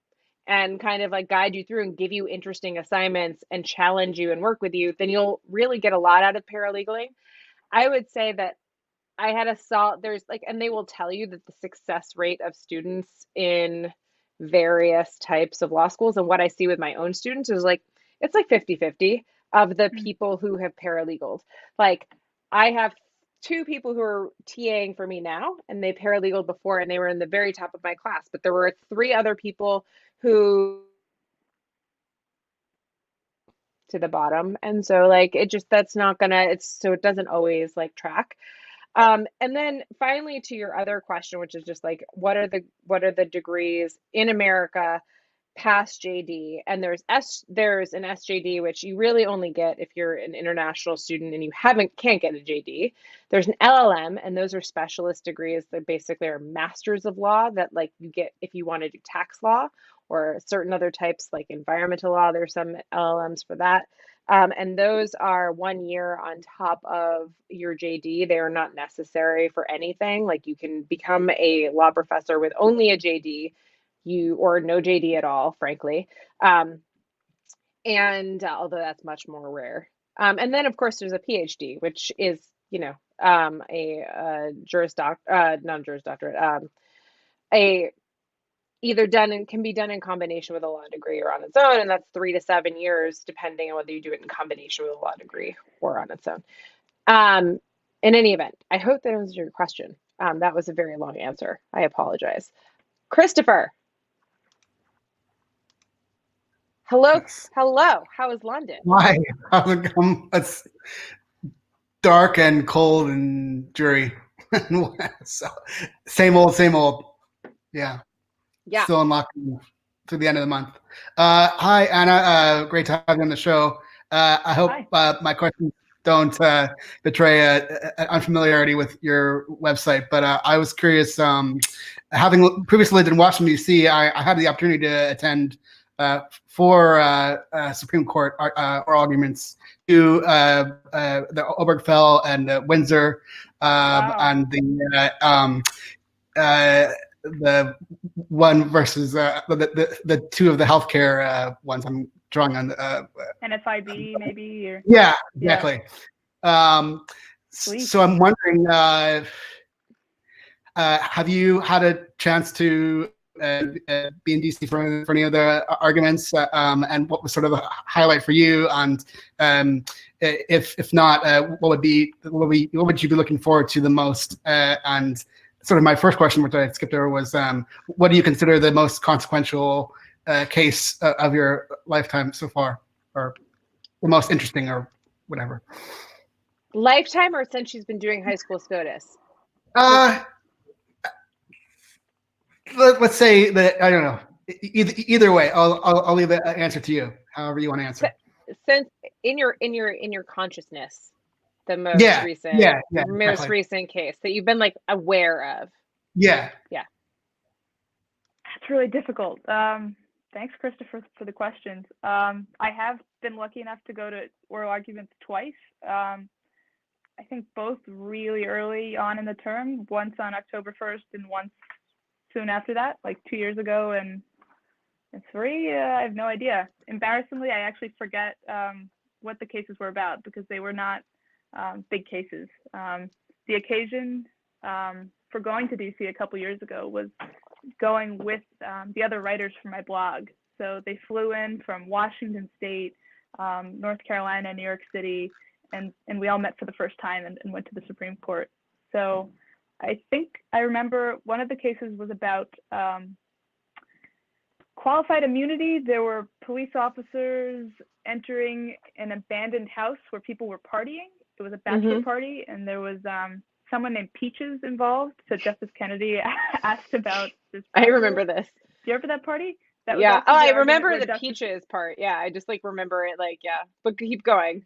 and kind of like guide you through and give you interesting assignments and challenge you and work with you, then you'll really get a lot out of paralegaling. I would say that I had a solid, there's like, and they will tell you that the success rate of students in various types of law schools, and what I see with my own students is like, it's like 50-50 of the people who have paralegals. Like I have two people who are TAing for me now, and they paralegaled before, and they were in the very top of my class, but there were three other people who to the bottom. And so like, it just, that's not gonna, it's, so it doesn't always like track. And then finally to your other question, which is just like, what are the degrees in America past JD? And there's an SJD, which you really only get if you're an international student and you can't get a JD. There's an LLM, and those are specialist degrees that basically are masters of law that like you get if you want to do tax law or certain other types like environmental law. There's some LLMs for that. And those are 1 year on top of your JD. They are not necessary for anything. Like you can become a law professor with only a JD, or no JD at all, frankly. And although that's much more rare. And then of course there's a PhD, which is, a Juris Doctorate, not a Juris Doctorate, a either done and can be done in combination with a law degree or on its own, and that's 3 to 7 years, depending on whether you do it in combination with a law degree or on its own. In any event, I hope that answers your question. That was a very long answer. I apologize. Christopher. Hello. Yes. Hello. How is London? Hi. How's it going? It's dark and cold and dreary. So, same old, same old. Yeah. Yeah. Still in lockdown through the end of the month. Hi, Anna. Great to have you on the show. I hope my questions don't betray unfamiliarity with your website, but I was curious. Having previously lived in Washington, D.C., I had the opportunity to attend 4 Supreme Court oral arguments to the Obergefell and Windsor, and the one versus the two of the healthcare ones. I'm drawing on NFIB maybe, or yeah, exactly. So I'm wondering, have you had a chance to be in DC for any of the arguments, and what was sort of a highlight for you? And if not, what would you be looking forward to the most? And sort of my first question, which I skipped over, was what do you consider the most consequential case of your lifetime so far, or the most interesting, or whatever? Lifetime, or since she's been doing high school SCOTUS? Let's say that, I don't know. Either way, I'll leave the answer to you. However you want to answer. Since in your consciousness, the most recent case that you've been like aware of. Yeah. That's really difficult. Thanks, Christopher, for the questions. I have been lucky enough to go to oral arguments twice. I think both really early on in the term, once on October 1st and once soon after that, like 2 years ago, and 3, I have no idea. Embarrassingly, I actually forget what the cases were about, because they were not big cases. The occasion for going to DC a couple years ago was going with the other writers for my blog. So they flew in from Washington State, North Carolina, New York City, and we all met for the first time and went to the Supreme Court. So I think I remember one of the cases was about qualified immunity. There were police officers entering an abandoned house where people were partying. It was a bachelor party, and there was someone named Peaches involved. So Justice Kennedy asked about this. I remember this. Do you remember that party? That I remember the Peaches part. Yeah, I just like remember it. Like, yeah, but keep going.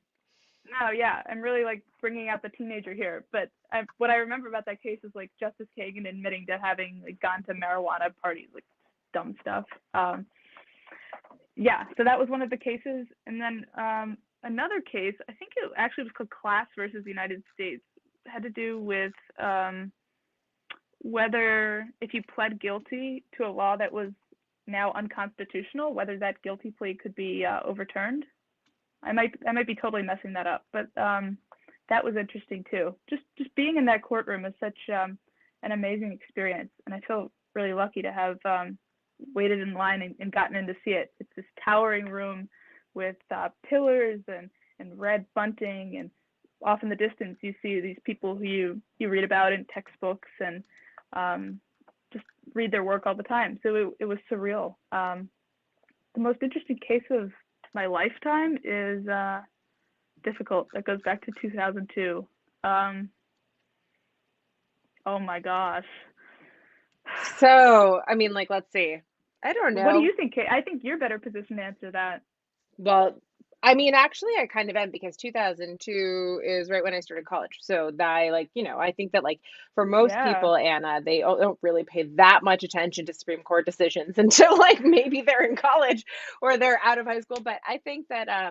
No, yeah, I'm really like bringing out the teenager here. But what I remember about that case is like Justice Kagan admitting to having like gone to marijuana parties, like dumb stuff. Yeah, so that was one of the cases. And then another case, I think it actually was called Class versus the United States, it had to do with whether if you pled guilty to a law that was now unconstitutional, whether that guilty plea could be overturned. I might be totally messing that up, but that was interesting too. Just being in that courtroom is such an amazing experience, and I feel really lucky to have waited in line and gotten in to see it. It's this towering room with pillars and red bunting, and off in the distance you see these people who you read about in textbooks and just read their work all the time. So it was surreal. The most interesting case of my lifetime is difficult. That goes back to 2002. Oh my gosh. So, I mean, like, let's see. I don't know. What do you think, Kate? I think you're better positioned to answer that. Well, I mean, actually, I kind of am, because 2002 is right when I started college. So that I think that like for most people, Anna, they don't really pay that much attention to Supreme Court decisions until like maybe they're in college or they're out of high school. But I think that I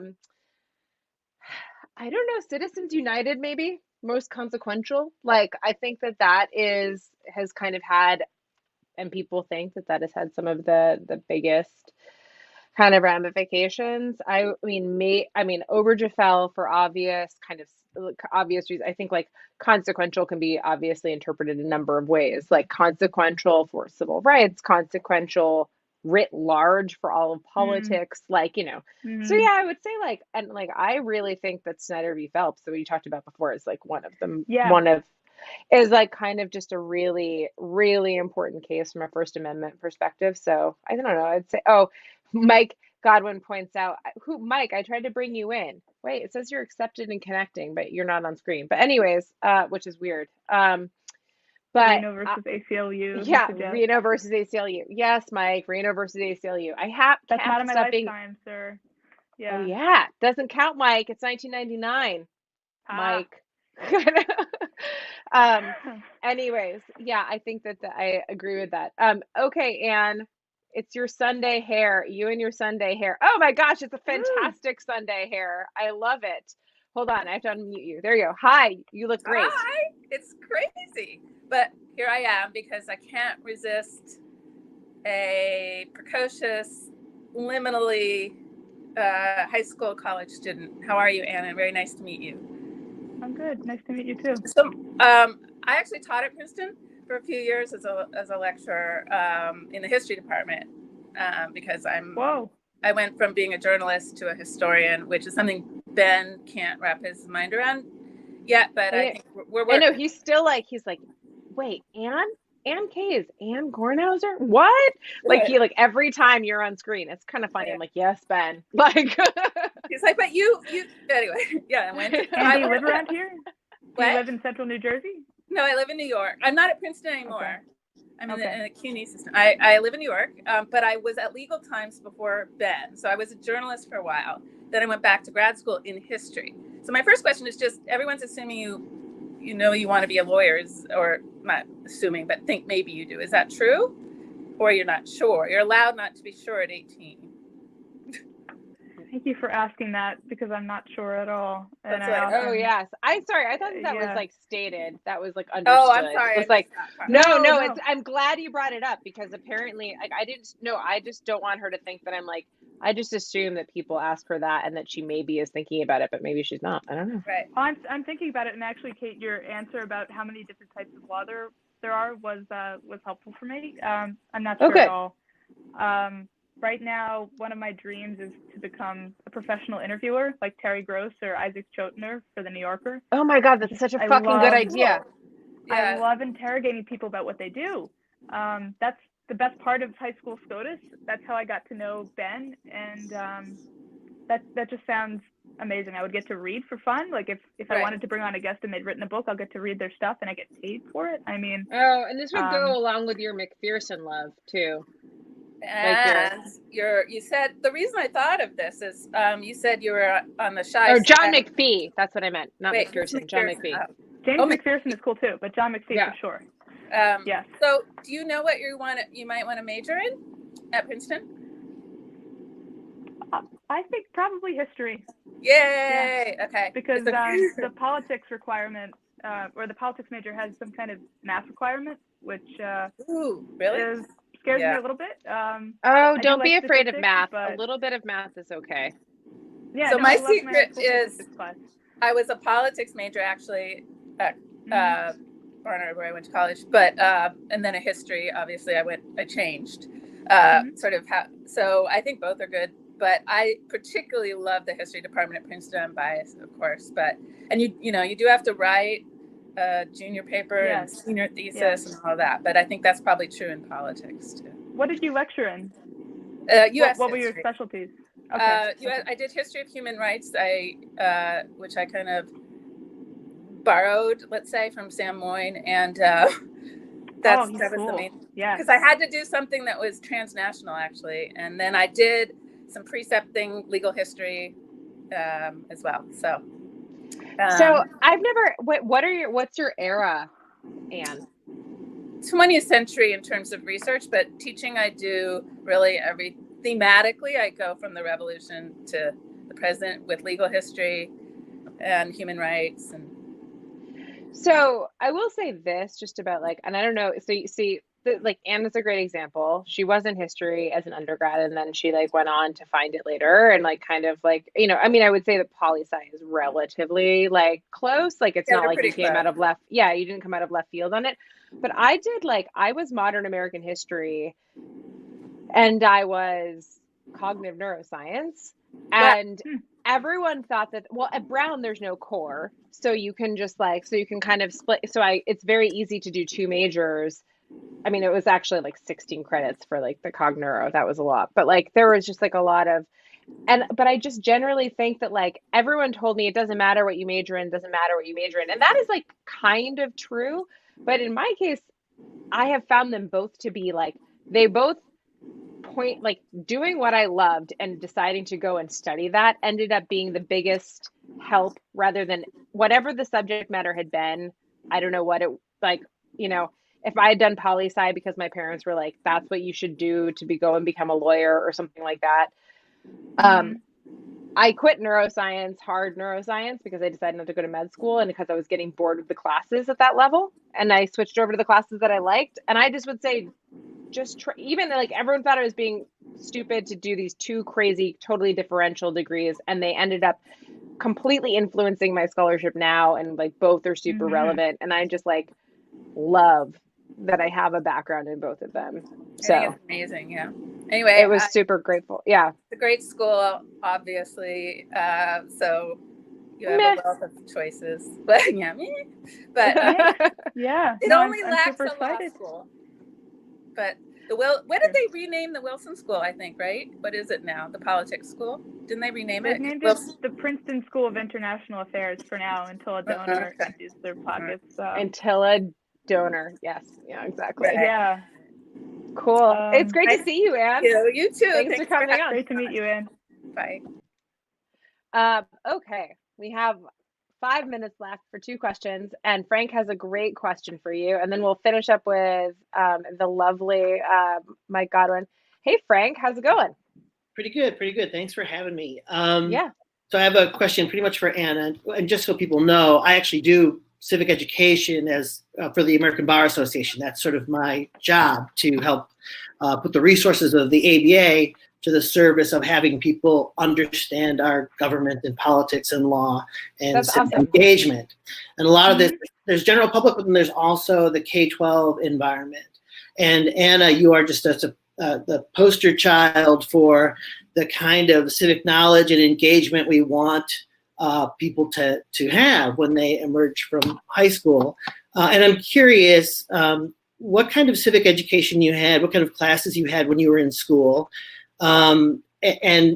don't know, Citizens United maybe most consequential. Like I think that has kind of had, and people think that has had some of the biggest kind of ramifications. I mean, Obergefell for obvious reasons. I think like consequential can be obviously interpreted a number of ways, like consequential for civil rights, consequential writ large for all of politics, So yeah, I would say I really think that Snyder v. Phelps, that we talked about before, is like one of them. Is like kind of just a really, really important case from a First Amendment perspective. So I don't know. I'd say, Mike Godwin points out, Mike, I tried to bring you in. Wait, it says you're accepted and connecting, but you're not on screen. But anyways, which is weird. But Reno versus ACLU. Yeah, Reno versus ACLU. Yes, Mike, Reno versus ACLU. That's not in my lifetime, sir. Yeah. Oh yeah, doesn't count, Mike. It's 1999, Mike. Anyways, yeah, I think that I agree with that. Okay, Anne, it's your Sunday hair. You and your Sunday hair. Oh my gosh, it's a fantastic Sunday hair. I love it. Hold on, I have to unmute you. There you go. Hi, you look great. Hi, it's crazy, but here I am because I can't resist a precocious, liminally high school college student. How are you, Anna? Very nice to meet you. I'm good. Nice to meet you too. So, I actually taught at Princeton for a few years as a lecturer in the history department because I went from being a journalist to a historian, which is something Ben can't wrap his mind around yet. But I think we're working. I know he's like, wait, Anne K is Anne Kornhauser? What? Like he every time you're on screen, it's kind of funny. I'm like, yes, Ben. Like he's like, but you anyway. Yeah, I went. Do you live around here? Do you live in central New Jersey? No, I live in New York. I'm not at Princeton anymore. Okay. I'm in the CUNY system. I live in New York, but I was at Legal Times before Ben. So I was a journalist for a while. Then I went back to grad school in history. So my first question is just, everyone's assuming you want to be a lawyer, or not assuming, but think maybe you do. Is that true? Or you're not sure? You're allowed not to be sure at 18. Thank you for asking that, because I'm not sure at all. And yes. I'm sorry. I thought that was like stated. That was like understood. Oh, I'm sorry. It's like no. I'm glad you brought it up, because apparently I didn't know. I just don't want her to think that I'm like, I just assume that people ask her that and that she maybe is thinking about it, but maybe she's not. I don't know. Right. I'm thinking about it, and actually, Kate, your answer about how many different types of law there are was helpful for me. I'm not sure at all. Right now, one of my dreams is to become a professional interviewer, like Terry Gross or Isaac Chotiner for the New Yorker. Oh my God, that's such a fucking good idea. I love interrogating people about what they do. That's the best part of high school SCOTUS. That's how I got to know Ben, and that just sounds amazing. I would get to read for fun. Like if I wanted to bring on a guest and they'd written a book, I'll get to read their stuff and I get paid for it. I mean, and this would go along with your McPherson love too. And you said the reason I thought of this is you said you were on the shy or John side. McPhee. That's what I meant. Not Wait, McPherson. John McPhee. James McPherson is cool too, but John McPhee for sure. Yes. So, do you know what you might want to major in at Princeton? I think probably history. Yay! Yeah. Okay. Because the politics requirement or the politics major has some kind of math requirement, which really scares me a little bit. Don't be afraid of math. A little bit of math is okay. Yeah. So my secret is I was a politics major actually at Barnard, where I went to college, but and then a history. Obviously, I changed sort of how. So I think both are good. But I particularly love the history department at Princeton. I'm biased, of course, and you do have to write a junior paper and senior thesis and all of that. But I think that's probably true in politics too. What did you lecture in? U.S. What were your specialties? Okay. I did history of human rights. Which I kind of borrowed, let's say, from Sam Moyne, and that was the main. Yeah. Because I had to do something that was transnational, actually, and then I did some precepting legal history as well. So I've never. What's your era, Anne? 20th century in terms of research, but teaching I do really thematically. I go from the Revolution to the present with legal history and human rights. And so I will say this just about and I don't know. So you see. Anna's a great example. She was in history as an undergrad, and then she went on to find it later, and I would say that poli-sci is relatively close. It's not like you came out of left. Yeah, you didn't come out of left field on it. But I did I was modern American history, and I was cognitive neuroscience, and everyone thought that at Brown there's no core, so you can just so you can kind of split. So it's very easy to do two majors. I mean, it was actually 16 credits for the cog neuro. That was a lot, but there was just a lot of, but I just generally think that everyone told me it doesn't matter what you major in, doesn't matter what you major in. And that is kind of true. But in my case, I have found them both to be they both point, doing what I loved and deciding to go and study that ended up being the biggest help rather than whatever the subject matter had been. I don't know what it if I had done poli-sci because my parents were that's what you should do to go and become a lawyer or something like that. I quit hard neuroscience, because I decided not to go to med school and because I was getting bored of the classes at that level. And I switched over to the classes that I liked. And I just would say, even everyone thought I was being stupid to do these two crazy, totally differential degrees. And they ended up completely influencing my scholarship now. And both are super relevant. And I just love that I have a background in both of them. So I think it's amazing. Yeah. Anyway, it was super grateful. Yeah. It's a great school, obviously. So you have a wealth of choices, but but yeah, it only lacks a law school. But what did they rename the Wilson School? I think, right? What is it now? The Politics School? Didn't they rename it? They named it the Princeton School of International Affairs for now, until a donor empties their pockets. Until a donor, yes, yeah, exactly. Yeah, cool. It's great to see you, Anne. You too. Thanks for coming on. Great to meet you, Anne. Bye. Okay, we have 5 minutes left for 2 questions, and Frank has a great question for you, and then we'll finish up with the lovely Mike Godwin. Hey, Frank, how's it going? Pretty good. Thanks for having me. Yeah. So I have a question pretty much for Anna, and just so people know, I actually do civic education as for the American Bar Association. That's sort of my job, to help put the resources of the ABA to the service of having people understand our government and politics and law and civic engagement. And a lot of this, there's general public, but then there's also the K-12 environment. And Anna, you are just the poster child for the kind of civic knowledge and engagement we want people to have when they emerge from high school. And I'm curious what kind of civic education you had, what kind of classes you had when you were in school. So, did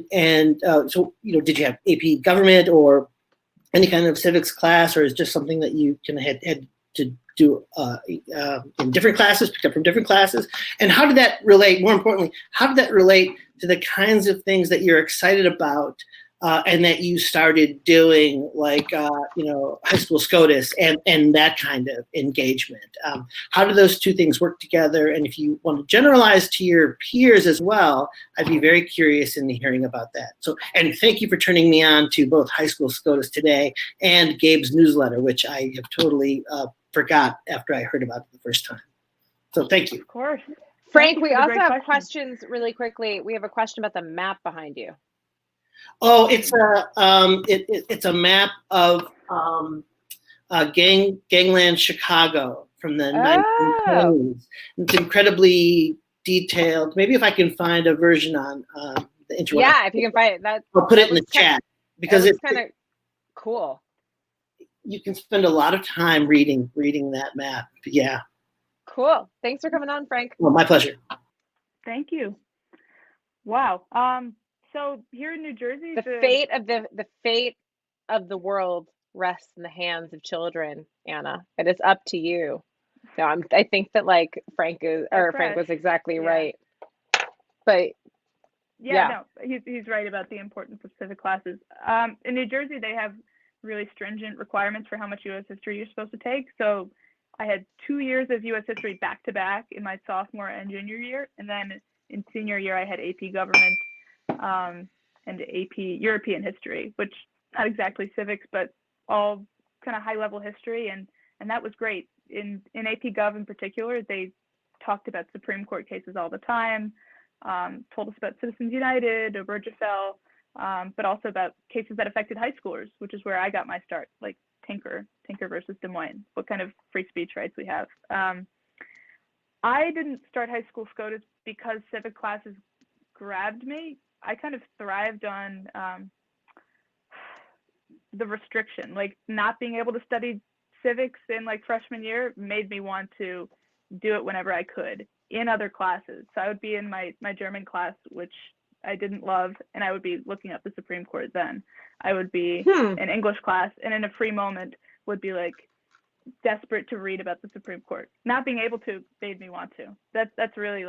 you have AP government or any kind of civics class, or is just something that you kind of had to do in different classes, picked up from different classes? And how did that relate, more importantly, how did that relate to the kinds of things that you're excited about and that you started doing, like, high school SCOTUS and that kind of engagement? How do those two things work together? And if you want to generalize to your peers as well, I'd be very curious in hearing about that. So, and thank you for turning me on to both High School SCOTUS Today and Gabe's newsletter, which I have totally forgot after I heard about it the first time. So thank you. Of course. Frank, we also have questions really quickly. We have a question about the map behind you. Oh, it's a map of gangland Chicago from the 1920s. It's incredibly detailed. Maybe if I can find a version on the internet. Yeah, if you can find it, I'll put it in the chat because it's kind of cool. You can spend a lot of time reading that map. Yeah. Cool. Thanks for coming on, Frank. Well, my pleasure. Thank you. Wow. So here in New Jersey, the fate of the world rests in the hands of children, Anna. It is up to you. No, I think that Frank was exactly right. But no, he's right about the importance of civic classes. In New Jersey, they have really stringent requirements for how much U.S. history you're supposed to take. So I had 2 years of U.S. history back to back in my sophomore and junior year, and then in senior year I had AP government and AP European history, which not exactly civics, but all kind of high level history, and that was great. In AP Gov in particular, they talked about Supreme Court cases all the time, told us about Citizens United, Obergefell, but also about cases that affected high schoolers, which is where I got my start, like Tinker versus Des Moines, what kind of free speech rights we have. I didn't start high school SCOTUS because civic classes grabbed me. I kind of thrived on the restriction, like not being able to study civics in freshman year made me want to do it whenever I could in other classes. So I would be in my German class, which I didn't love, and I would be looking up the Supreme Court then. I would be in English class, and in a free moment would be desperate to read about the Supreme Court. Not being able to made me want to. That's really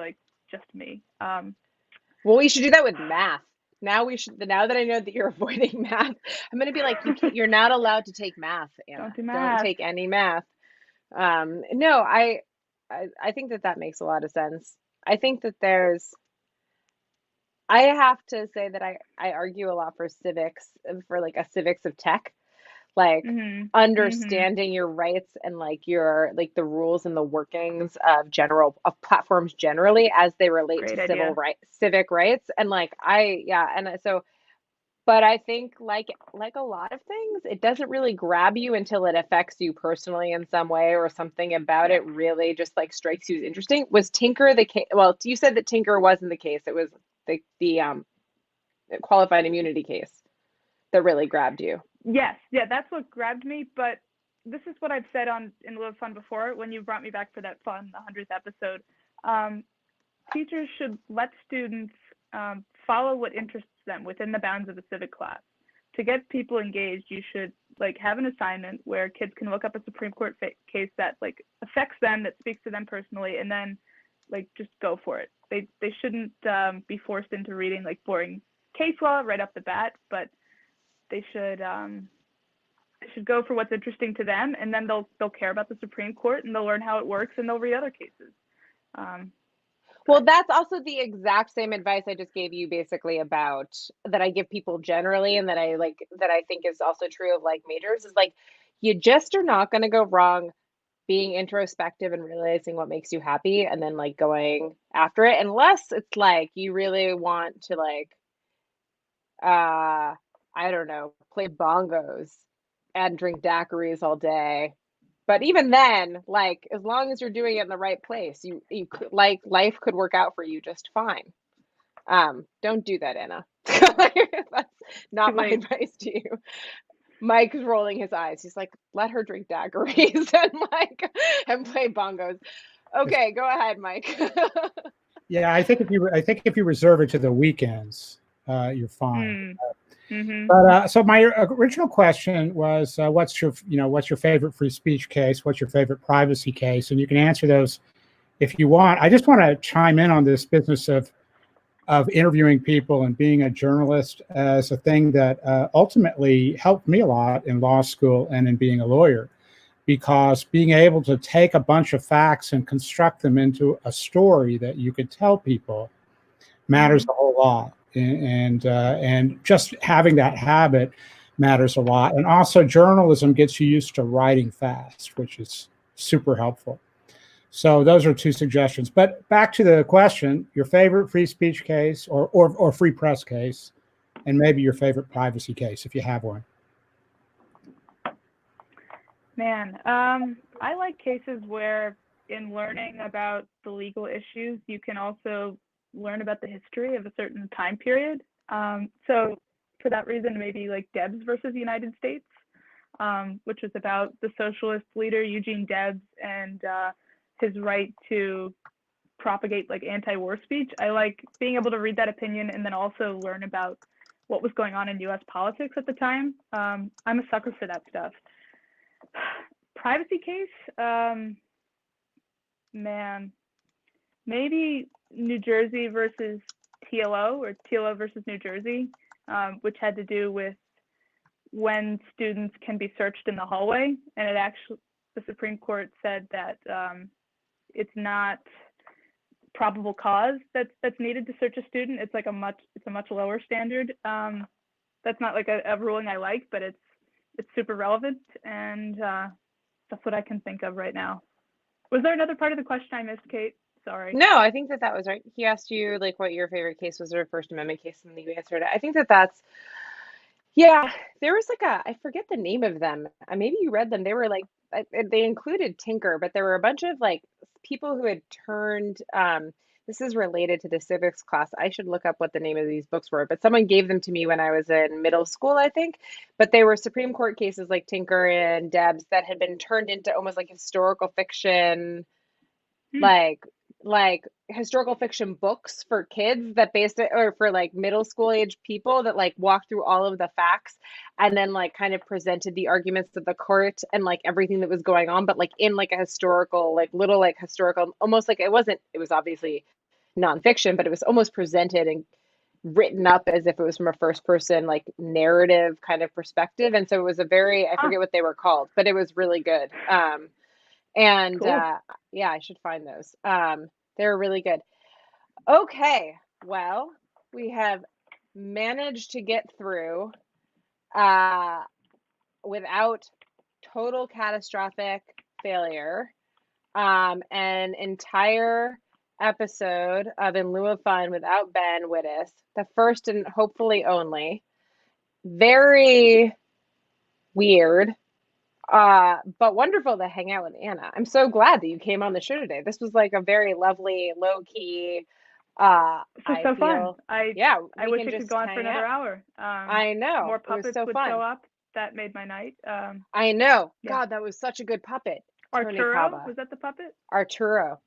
just me. Well, we should do that with math. Now that I know that you're avoiding math, I'm going to be you're not allowed to take math, Anna. Don't do math. Don't take any math. No, I think that makes a lot of sense. I think that I have to say that I argue a lot for civics, for a civics of tech, understanding your rights and your the rules and the workings of platforms generally as they relate to civic rights. And but I think like a lot of things, it doesn't really grab you until it affects you personally in some way, or something about it really just strikes you as interesting. Was Tinker the case? Well, you said that Tinker wasn't the case. It was the qualified immunity case that really grabbed you. Yes, yeah, that's what grabbed me. But this is what I've said in Lieu Fun before, when you brought me back for that fun, the 100th episode. Teachers should let students follow what interests them within the bounds of a civic class. To get people engaged, you should have an assignment where kids can look up a Supreme Court case that affects them, that speaks to them personally, and then just go for it. They shouldn't be forced into reading boring case law right off the bat, but they should go for what's interesting to them, and then they'll care about the Supreme Court, and they'll learn how it works, and they'll read other cases. Well, that's also the exact same advice I just gave you, basically, about that I give people generally, and that I think is also true of majors, is you just are not going to go wrong being introspective and realizing what makes you happy, and then going after it, unless it's you really want to I don't know, play bongos and drink daiquiris all day. But even then, as long as you're doing it in the right place, you could, life could work out for you just fine. Don't do that, Anna. That's not my advice to you. Mike's rolling his eyes. He's let her drink daiquiris and play bongos. Okay, go ahead, Mike. Yeah, I think if you reserve it to the weekends, you're fine. Mm-hmm. But so my original question was, what's your favorite free speech case? What's your favorite privacy case? And you can answer those if you want. I just want to chime in on this business of interviewing people and being a journalist as a thing that ultimately helped me a lot in law school and in being a lawyer, because being able to take a bunch of facts and construct them into a story that you could tell people matters a whole lot. And just having that habit matters a lot. And also journalism gets you used to writing fast, which is super helpful. So those are two suggestions. But back to the question, your favorite free speech case or free press case, and maybe your favorite privacy case, if you have one. Man, I like cases where in learning about the legal issues, you can also learn about the history of a certain time period. So for that reason, maybe like Debs versus the United States, which was about the socialist leader Eugene Debs and his right to propagate like anti-war speech. I like being able to read that opinion and then also learn about what was going on in US politics at the time. I'm a sucker for that stuff. Privacy case, man, maybe New Jersey versus TLO or TLO versus New Jersey, which had to do with when students can be searched in the hallway. And it actually, the Supreme Court said that it's not probable cause that's needed to search a student. It's like a much lower standard. That's not like a ruling I like, but it's super relevant, and that's what I can think of right now. Was there another part of the question I missed, Kate? Sorry. No, I think that was right. He asked you like what your favorite case was or a First Amendment case, and you answered it. I think that's, yeah, there was like I forget the name of them. Maybe you read them. They were like, they included Tinker, but there were a bunch of like people who had turned, this is related to the civics class. I should look up what the name of these books were, but someone gave them to me when I was in middle school, I think. But they were Supreme Court cases like Tinker and Debs that had been turned into almost like historical fiction, like historical fiction books for kids that based it, or for like middle school age people that like walked through all of the facts and then like kind of presented the arguments of the court and like everything that was going on, but like in like a historical, like little like historical, almost like it was obviously nonfiction, but it was almost presented and written up as if it was from a first person like narrative kind of perspective. And so it was a very, I forget what they were called, but it was really good. And cool. Yeah, I should find those. They're really good. Okay, well, we have managed to get through without total catastrophic failure an entire episode of In Lieu of Fun without Ben Wittes, the first and hopefully only. Very weird. But wonderful to hang out with Anna. I'm so glad that you came on the show today. This was like a very lovely, low key. This was so fun. I wish it could go on for another hour. I know. More puppets would show up. That made my night. I know. Yeah. God, that was such a good puppet. Arturo, was that the puppet? Arturo's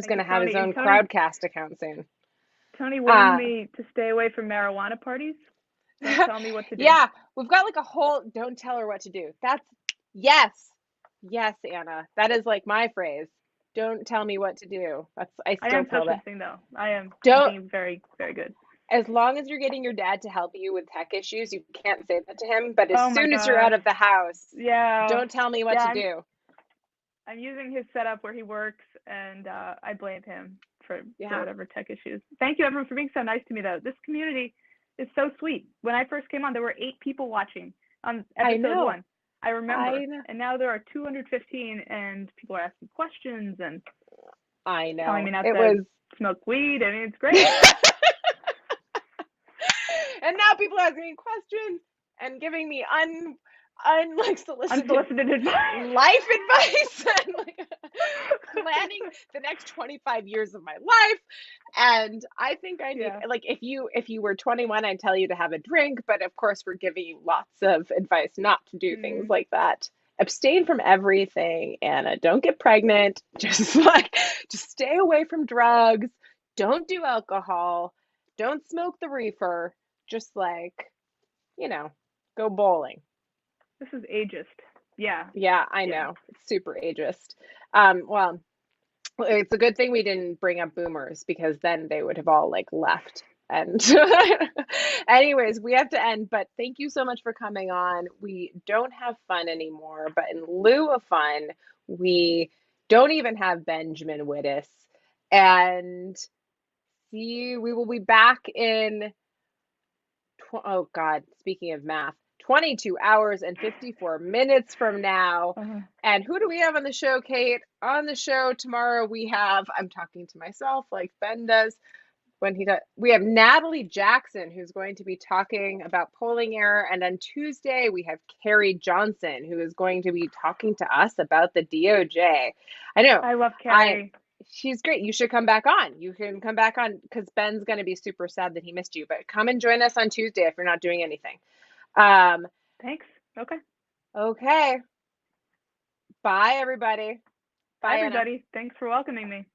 going to have his own Crowdcast account soon. Tony warned me to stay away from marijuana parties. Don't tell me what to do. Yeah, we've got like a whole don't tell her what to do. That's yes, Anna. That is like my phrase. Don't tell me what to do. I am pushing though. I am being very, very good. As long as you're getting your dad to help you with tech issues, you can't say that to him. But as soon as you're out of the house, don't tell me what to do. I'm using his setup where he works, and I blame him for whatever tech issues. Thank you, everyone, for being so nice to me, though. This community is so sweet. When I first came on, there were 8 people watching on episode 1. I remember. And now there are 215, and people are asking questions and telling me not to smoke weed. I mean, it's great. And now people are asking me questions and giving me unsolicited advice. Life advice and like planning the next 25 years of my life. And I think I need like if you were 21, I'd tell you to have a drink, but of course we're giving you lots of advice not to do things like that. Abstain from everything, Anna. Don't get pregnant. Just stay away from drugs. Don't do alcohol. Don't smoke the reefer. Just like, go bowling. This is ageist. Yeah. Yeah, I know. It's super ageist. Well, it's a good thing we didn't bring up boomers because then they would have all like left. And anyways, we have to end, but thank you so much for coming on. We don't have fun anymore, but in lieu of fun, we don't even have Benjamin Wittes. And we will be back in, oh God, speaking of math, 22 hours and 54 minutes from now. And who do we have on the show, Kate? On the show tomorrow, I'm talking to myself like Ben does when he does. We have Natalie Jackson, who's going to be talking about polling error. And on Tuesday, we have Carrie Johnson, who is going to be talking to us about the DOJ. I know. I love Carrie. She's great. You should come back on. You can come back on because Ben's going to be super sad that he missed you. But come and join us on Tuesday if you're not doing anything. Thanks. Okay. Okay. Bye, everybody. Bye, everybody. Anna. Thanks for welcoming me.